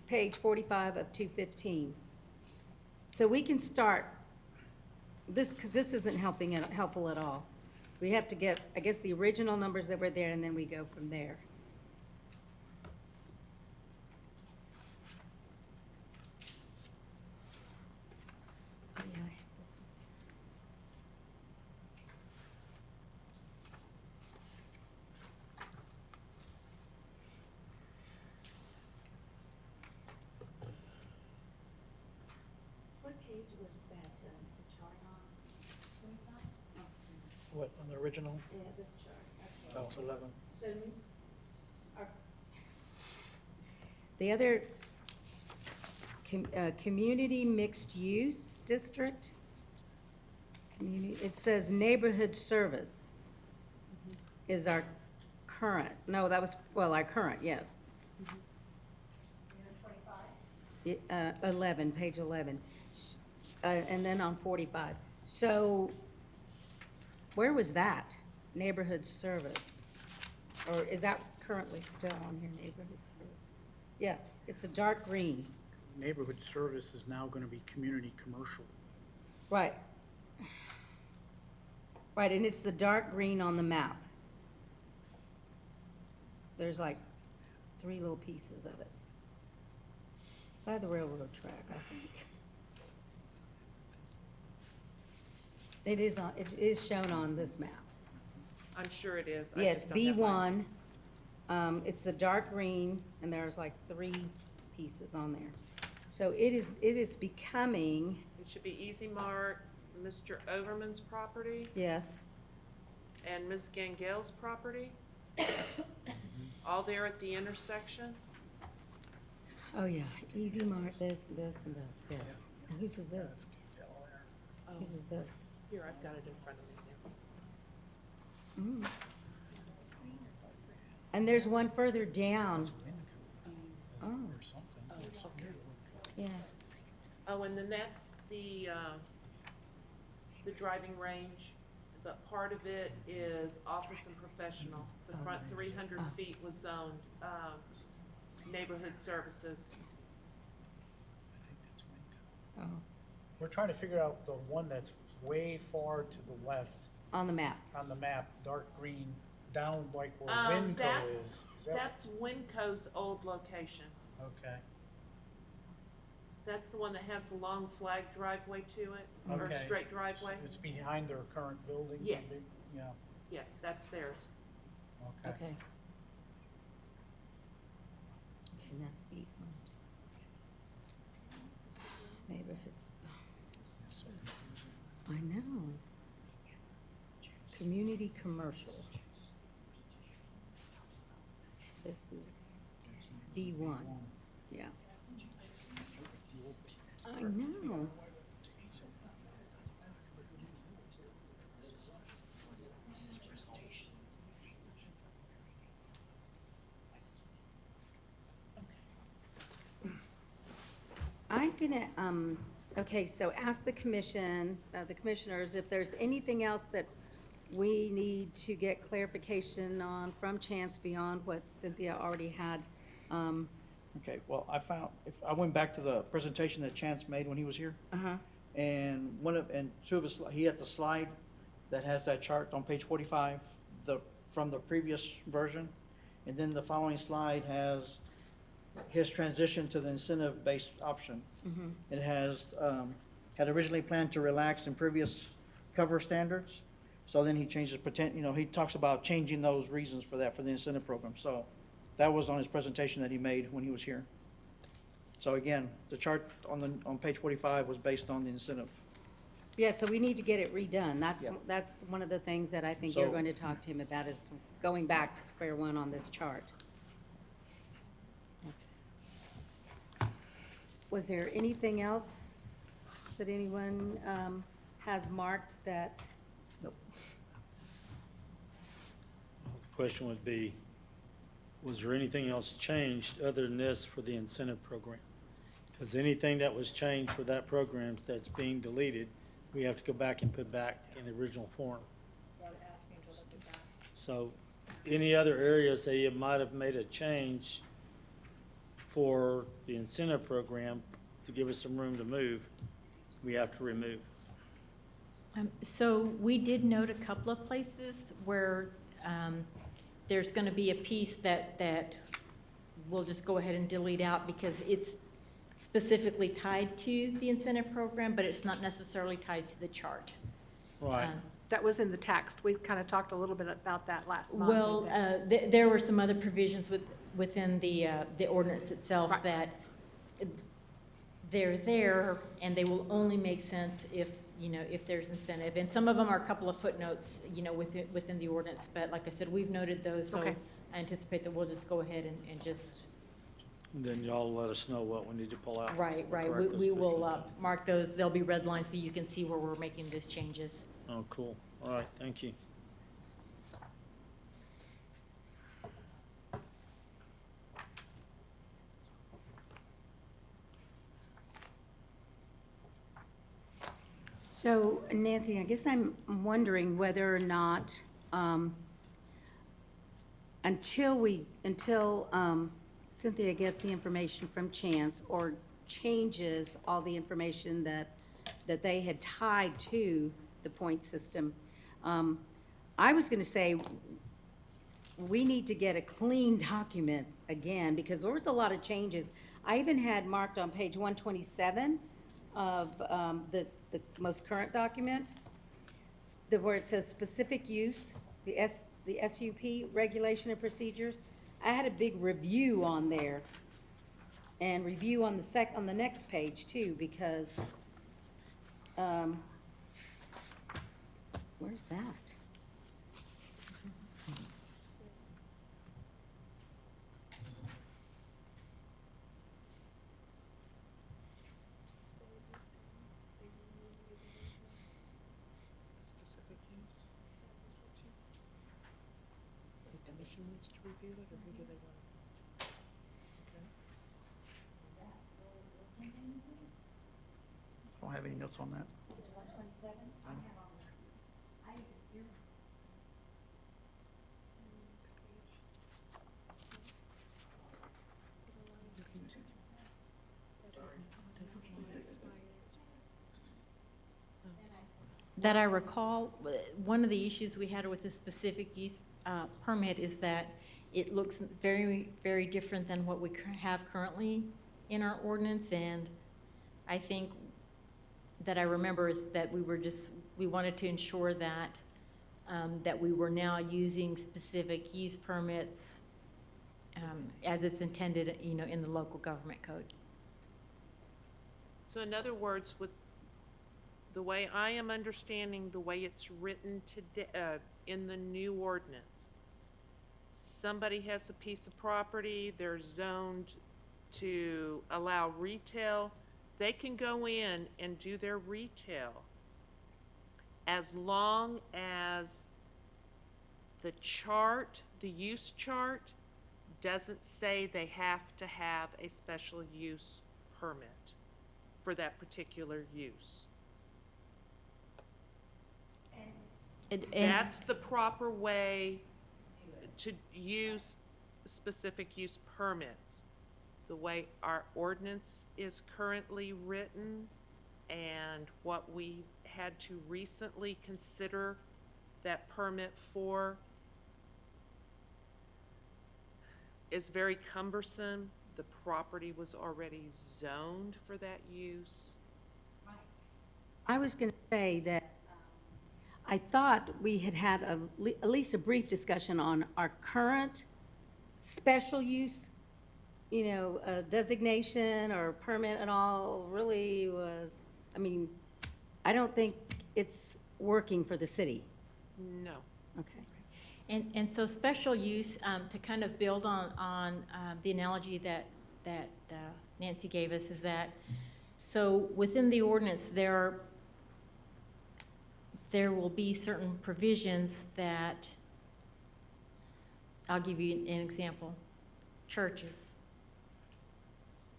page 45 of 215? So we can start this, because this isn't helpful at all. We have to get, I guess, the original numbers that were there, and then we go from there. Oh, yeah, I have this. What page was that, the chart on? 25? What, on the original? Yeah, this chart. That's Oh, it. it's 11. So, the other, community mixed use district, it says neighborhood service is our current, no, that was, well, our current, yes. 11, page 11, and then on 45. So, where was that, neighborhood service? Or is that currently still on here, neighborhood service? Yeah, it's a dark green. Neighborhood service is now gonna be community commercial. Right. Right, and it's the dark green on the map. There's like 3 little pieces of it. By the railroad track, I think. It is shown on this map. I'm sure it is. I Yeah, just it's don't have mine. B1, it's the dark green, and there's like 3 pieces on there. So it is becoming, It should be Easy Mart, Mr. Overman's property, yes, and Ms. Gangel's property. All there at the intersection. oh yeah, Easy Mart, this, and this, yes. And whose is this? Whose is this? Here, I've got it in front of me now. Mm. And there's one further down. Oh, yeah, Oh, and then that's the driving range, but part of it is office and professional. The front 300 feet was zoned, neighborhood services. oh, We're trying to figure out the one that's way far to the left on the map. on the map, dark green, down like where Winco That's, is. Is that- that's Winco's old location. Okay, That's the one that has the long flag driveway to it, or Okay. straight driveway. it's behind their current building? the Yes. big- Yeah, Yes, that's theirs. okay. Okay. Okay, and that's B. Neighborhoods. I know. Community commercial. This is B1, yeah. I know. I'm gonna, okay, so ask the commission, the commissioners, if there's anything else that we need to get clarification on from Chance beyond what Cynthia already had. Okay, well, I went back to the presentation that Chance made when he was here, Uh-huh, and two of his, he had the slide that has that chart on page 45, from the previous version, and then the following slide has his transition to the incentive-based option. mhm. It has, had originally planned to relax in previous cover standards, so then he changes, he talks about changing those reasons for that, for the incentive program. So that was on his presentation that he made when he was here. So again, the chart on page 45 was based on the incentive. Yeah, so we need to get it redone. Yeah. That's one of the things that I think you're So- going to talk to him about, is going back to square one on this chart. Was there anything else that anyone has marked that, Nope. The question would be, was there anything else changed other than this for the incentive program? Because anything that was changed for that program that's being deleted, we have to go back and put back in the original form. So any other areas that you might have made a change for the incentive program to give us some room to move, we have to remove. So we did note a couple of places where there's going to be a piece that we'll just go ahead and delete out because it's specifically tied to the incentive program, but it's not necessarily tied to the chart. Right. That was in the text. We kind of talked a little bit about that last month. Well, there were some other provisions within the ordinance itself Right. that they're there, and they will only make sense if there's incentive. And some of them are a couple of footnotes, within the ordinance, but like I said, we've noted those, so Okay. I anticipate that we'll just go ahead and just, And then y'all let us know what we need to pull out. right, Correct those we will questions. mark those, they'll be red lines so you can see where we're making those changes. Oh, cool. All right, thank you. so Nancy, I guess I'm wondering whether or not, until Cynthia gets the information from Chance or changes all the information that they had tied to the point system, I was gonna say, we need to get a clean document again, because there was a lot of changes. I even had marked on page 127 of the most current document, where it says specific use, the SUP regulation and procedures. I had a big review on there, and review on the next page too, because, where's that? Specific use? The commission needs to review it, or who do they want? I don't have any notes on that. That I recall, one of the issues we had with the specific use permit is that it looks very, very different than what we have currently in our ordinance, and I think that I remember is that we wanted to ensure that, that we were now using specific use permits as it's intended, in the local government code. So in other words, with the way I am understanding the way it's written today, in the new ordinance, somebody has a piece of property, they're zoned to allow retail, they can go in and do their retail as long as the chart, the use chart, doesn't say they have to have a special use permit for that particular use. That's the proper way to use specific use permits. The way our ordinance is currently written and what we had to recently consider that permit for is very cumbersome. The property was already zoned for that use. I was going to say that I thought we had had at least a brief discussion on our current special use, designation or permit and all really was, I don't think it's working for the city. No. Okay. And so special use, to kind of build on the analogy that Nancy gave us, is that, so within the ordinance, there will be certain provisions that, I'll give you an example. Churches.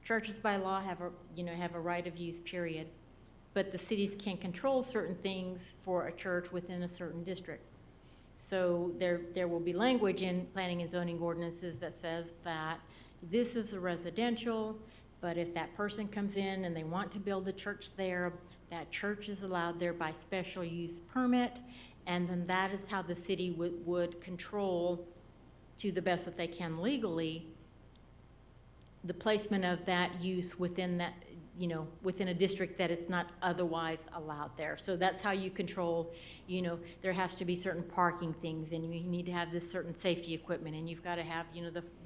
Churches by law have a right of use, period. But the cities can control certain things for a church within a certain district. So there will be language in planning and zoning ordinances that says that this is a residential, but if that person comes in and they want to build a church there, that church is allowed there by special use permit, and then that is how the city would control, to the best that they can legally, the placement of that use within that, within a district that it's not otherwise allowed there. So that's how you control, there has to be certain parking things, and you need to have this certain safety equipment, and you've got to have,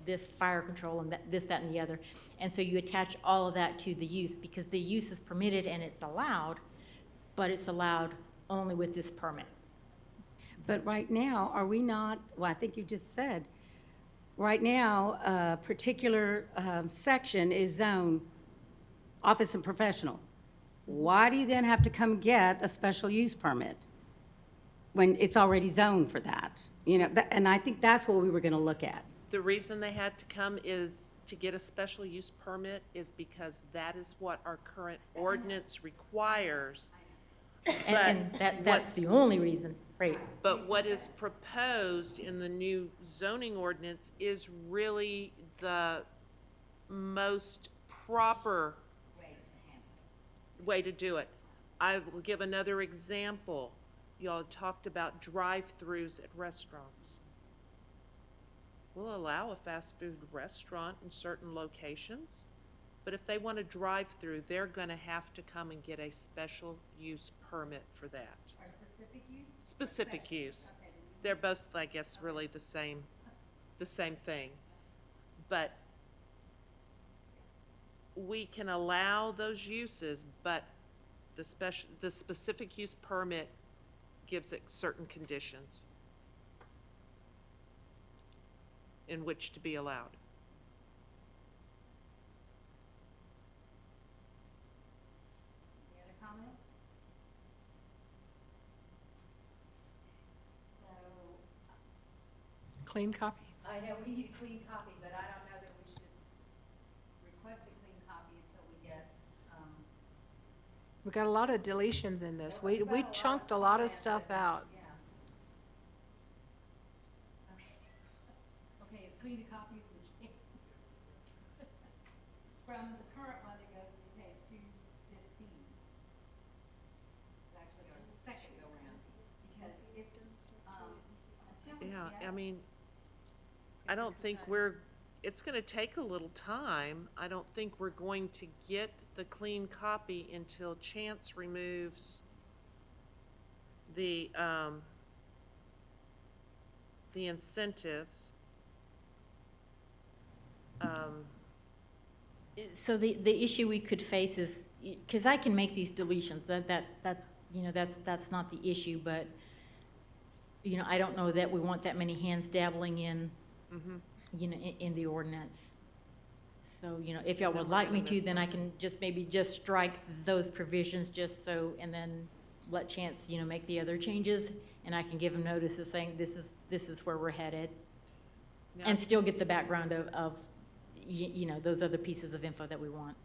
this fire control and that, and the other. And so you attach all of that to the use, because the use is permitted and it's allowed, but it's allowed only with this permit. But right now, are we not, well, I think you just said, right now, a particular section is zone office and professional. Why do you then have to come get a special use permit when it's already zoned for that? And I think that's what we were going to look at. The reason they had to come is to get a special use permit is because that is what our current ordinance requires. And that's the only reason, right? But what is proposed in the new zoning ordinance is really the most proper way to do it. I will give another example. y'all had talked about drive-throughs at restaurants. We'll allow a fast food restaurant in certain locations, but if they want a drive-through, they're gonna have to come and get a special use permit for that. Or specific use? Specific use. They're both, I guess, really the same thing. But we can allow those uses, but the specific use permit gives it certain conditions in which to be allowed. Any other comments? So, Clean copy? I know we need a clean copy, but I don't know that we should request a clean copy until we get, We got a lot of deletions in this. We chunked a lot of stuff out. yeah. Okay. Okay, as clean a copy as we can. From the current one that goes to page 215. It's actually our second go round, because it's, until we Yeah, get. I mean, I don't think it's gonna take a little time. I don't think we're going to get the clean copy until Chance removes the incentives. So the issue we could face is, because I can make these deletions, that's not the issue, but, I don't know that we want that many hands dabbling in, in the ordinance. So, if y'all would like me to, then I can maybe strike those provisions just so, and then let Chance, make the other changes, and I can give him notices saying this is where we're headed. Now, And still get the background of those other pieces of info that we want.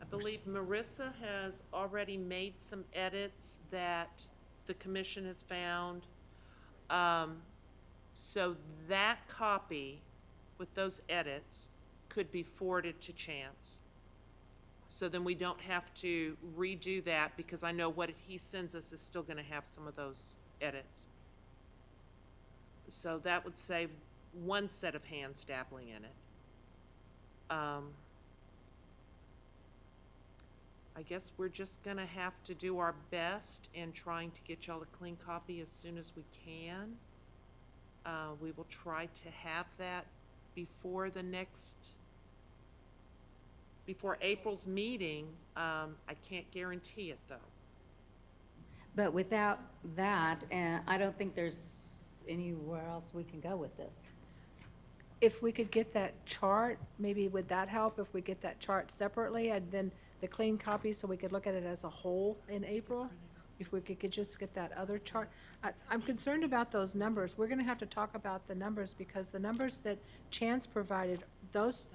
I believe Marissa has already made some edits that the commission has found. So that copy with those edits could be forwarded to Chance. So then we don't have to redo that, because I know what he sends us is still gonna have some of those edits. So that would save one set of hands dabbling in it. I guess we're just gonna have to do our best in trying to get y'all a clean copy as soon as we can. We will try to have that before April's meeting. I can't guarantee it, though. But without that, I don't think there's anywhere else we can go with this. If we could get that chart, maybe would that help if we get that chart separately and then the clean copy so we could look at it as a whole in April? If we could just get that other chart. I'm concerned about those numbers. We're gonna have to talk about the numbers because the numbers that Chance provided,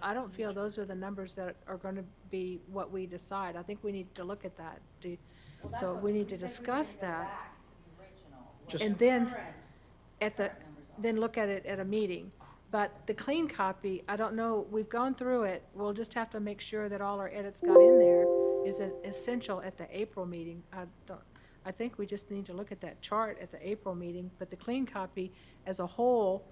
I don't feel those are the numbers that are gonna be what we decide. I think we need to look at that. So we need to discuss that. And then then look at it at a meeting. But the clean copy, I don't know, we've gone through it. We'll just have to make sure that all our edits got in there. Is it essential at the April meeting? I think we just need to look at that chart at the April meeting, but the clean copy as a whole,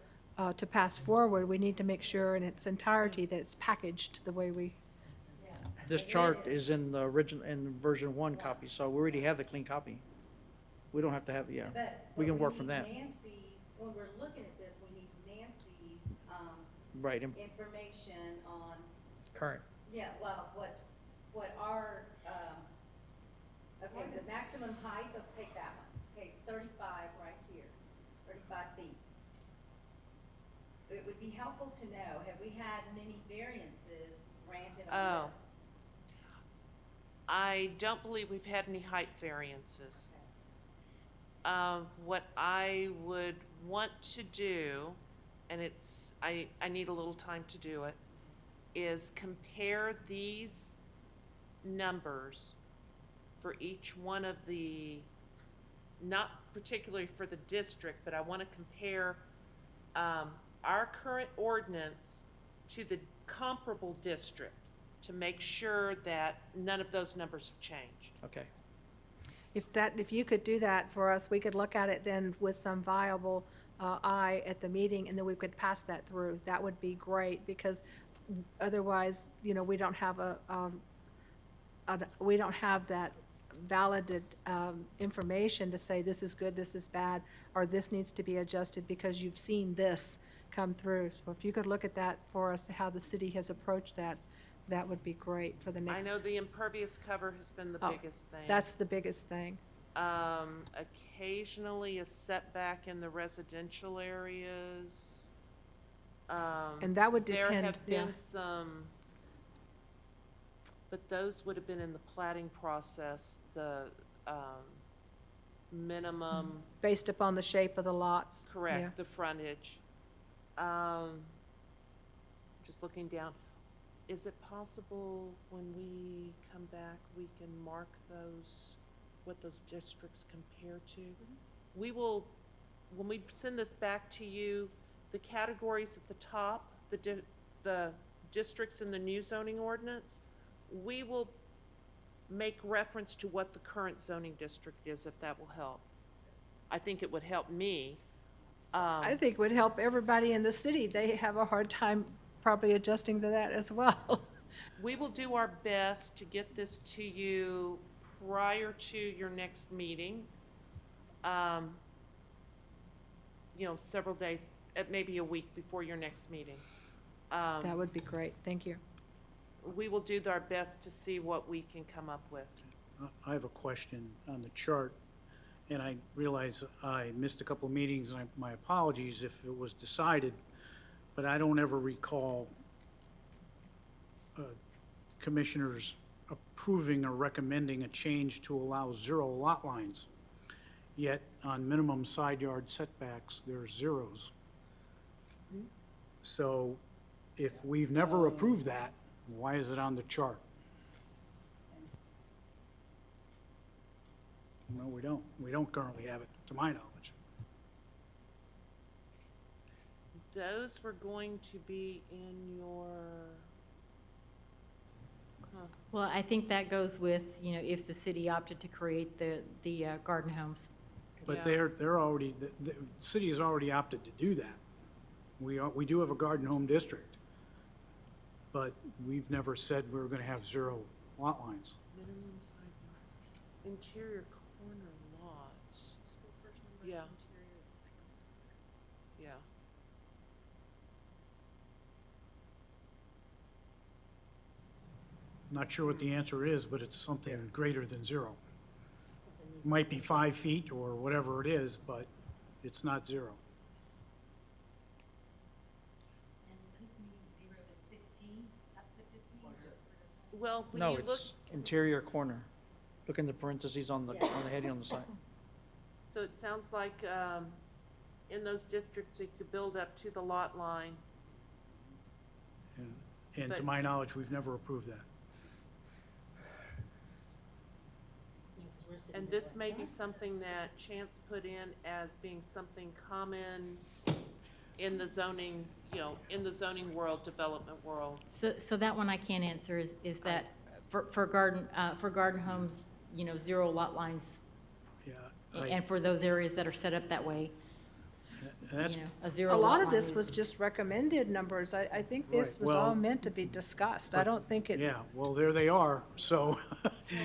to pass forward, we need to make sure in its entirety that it's packaged the way we. This chart is in the original, in version 1 copy, so we already have the clean copy. We don't have to have, we can work from that. Nancy's, when we're looking at this, we need Nancy's, Right, information on, current. yeah, well, what our, okay, the maximum height, let's take that one. Okay, it's 35 right here, 35 feet. It would be helpful to know, have we had many variances granted on this? I don't believe we've had any height variances. What I would want to do, and I need a little time to do it, is compare these numbers for each one of the, not particularly for the district, but I want to compare our current ordinance to the comparable district to make sure that none of those numbers have changed. Okay. if you could do that for us, we could look at it then with some viable eye at the meeting, and then we could pass that through. That would be great, because otherwise, you know, we don't have we don't have that validated information to say this is good, this is bad, or this needs to be adjusted because you've seen this come through. So if you could look at that for us, how the city has approached that, that would be great for the I next. know the impervious cover has been the Oh, biggest thing. That's the biggest thing. Occasionally a setback in the residential areas. And that would There depend, have yeah. been some, but those would have been in the plating process, the minimum, Based upon the shape of the lots. Yeah. correct, the frontage. Just looking down, is it possible when we come back, we can mark those, what those districts compare to? We will, when we send this back to you, the categories at the top, the districts in the new zoning ordinance, we will make reference to what the current zoning district is, if that will help. I think it would help me. I think would help everybody in the city. They have a hard time probably adjusting to that as well. We will do our best to get this to you prior to your next meeting. You know, several days, maybe a week before your next meeting. That would be great. Thank you. We will do our best to see what we can come up with. I have a question on the chart, and I realize I missed a couple of meetings, and my apologies if it was decided, but I don't ever recall commissioners approving or recommending a change to allow 0 lot lines. Yet on minimum side yard setbacks, there's zeros. So if we've never approved that, why is it on the chart? No, we don't. We don't currently have it, to my knowledge. Those were going to be in your, Well, I think that goes with, you know, if the city opted to create the garden homes. But Yeah. they're already, the city has already opted to do that. We do have a garden home district, but we've never said we're gonna have 0 lot lines. minimum side yard, interior corner lots. Yeah. Yeah. Not sure what the answer is, but it's something greater than 0. Might be 5 feet or whatever it is, but it's not 0. And does this mean 0 to 15, up to 15? Well, when No, you look, it's interior corner. Look in the parentheses on the heading on the side. so it sounds like, in those districts, you could build up to the lot line. And to But- my knowledge, we've never approved that. And this may be something that Chance put in as being something common in the zoning, you know, in the zoning world, development world. So that one I can't answer is that for garden homes, you know, 0 lot lines, Yeah. and for those areas that are set up that way, And that's, you know, a 0 A lot lot line of this is- was just recommended numbers. I think this Right, was all well- meant to be discussed. I don't think it. yeah, well, there they are. So,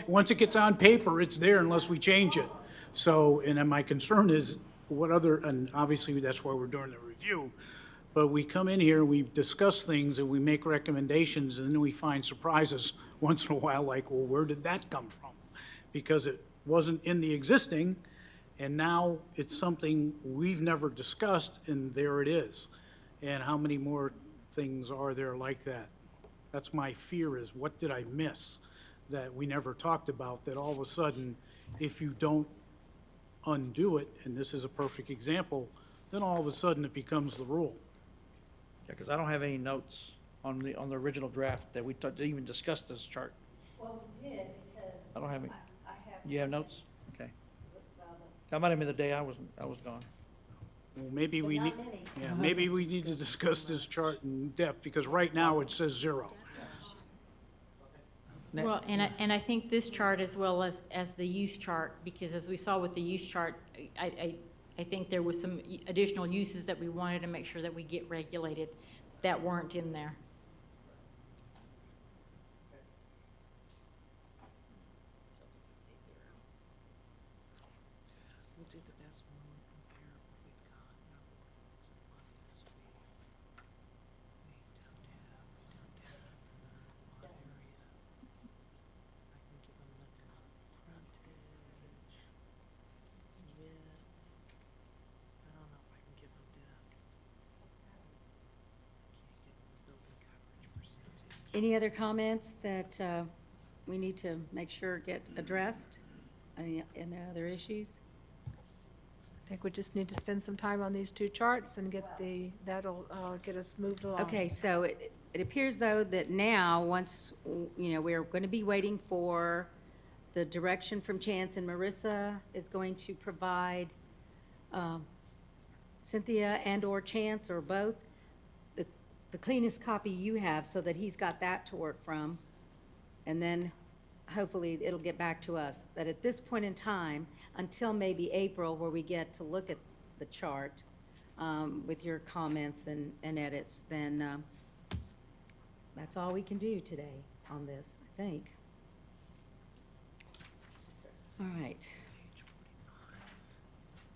once it gets on paper, it's there unless we change it. So, and then my concern is what other, and obviously that's why we're doing the review, but we come in here, we discuss things, and we make recommendations, and then we find surprises once in a while, like, well, where did that come from? Because it wasn't in the existing, and now it's something we've never discussed, and there it is. And how many more things are there like that? That's my fear, is what did I miss that we never talked about, that all of a sudden, if you don't undo it, and this is a perfect example, then all of a sudden it becomes the rule. Yeah, because I don't have any notes on the original draft that we didn't even discuss this chart. Well, we did, because. I don't have any. I have. You have notes? Okay. It was about a- That might have been the day I was gone. Well, maybe But we not need, many. yeah, maybe we need to discuss this chart in depth, because right now it says 0. Well, and I think this chart as well as the use chart, because as we saw with the use chart, I think there was some additional uses that we wanted to make sure that we get regulated that weren't in there. We'll do the best one and compare what we've got in our ordinance and what is we don't have lot area. I can give them like a frontage, width. I don't know if I can give them depth. I can't give them the building coverage percentage. Any other comments that we need to make sure get addressed? Any other issues? I think we just need to spend some time on these two charts and that'll get us moved along. Okay, so it appears though that now, once, we're going to be waiting for the direction from Chance, and Marissa is going to provide Cynthia and/or Chance, or both, the cleanest copy you have, so that he's got that to work from. And then hopefully it'll get back to us. But at this point in time, until maybe April, where we get to look at the chart with your comments and edits, then that's all we can do today on this, I think. All right.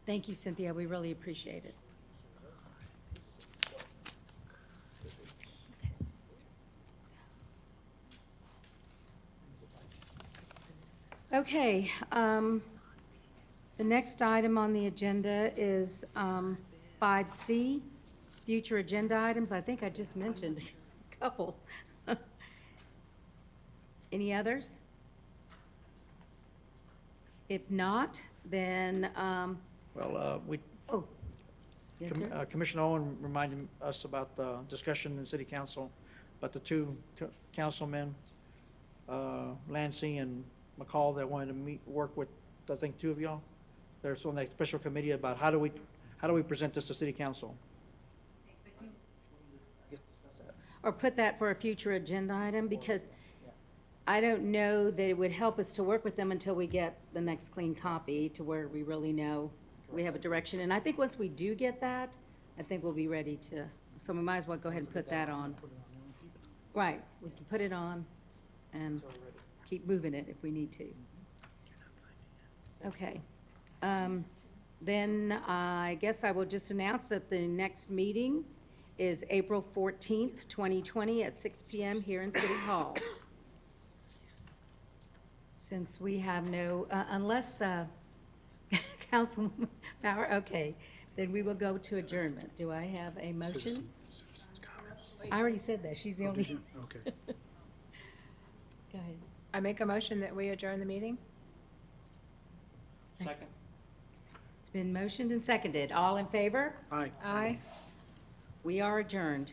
Thank you, Cynthia. We really appreciate it. Okay, the next item on the agenda is 5C, future agenda items. I think I just mentioned a couple. Any others? If not, then, yes, sir? Commissioner Owen reminded us about the discussion in city council, about the two councilmen, Lancey and McCall, that wanted to work with, I think, two of y'all. There's on that special committee about how do we present this to city council? Or put that for a future agenda item, because I don't know that it would help us to work with them until we get the next clean copy to where we really know we have a direction. And I think once we do get that, I think we'll be ready to, so we might as well go ahead and put that on. Right, we can put it on and keep moving it if we need to. Okay. Then I guess I will just announce that the next meeting is April 14th, 2020 at 6 p.m. here in City Hall. Since we have no, unless Councilwoman Power, okay, then we will go to adjournment. Do I have a motion? Citizens' comments. I already said that. She's the only. Okay. Go ahead. I make a motion that we adjourn the meeting? Second. It's been motioned and seconded. All in favor? Aye. Aye. We are adjourned.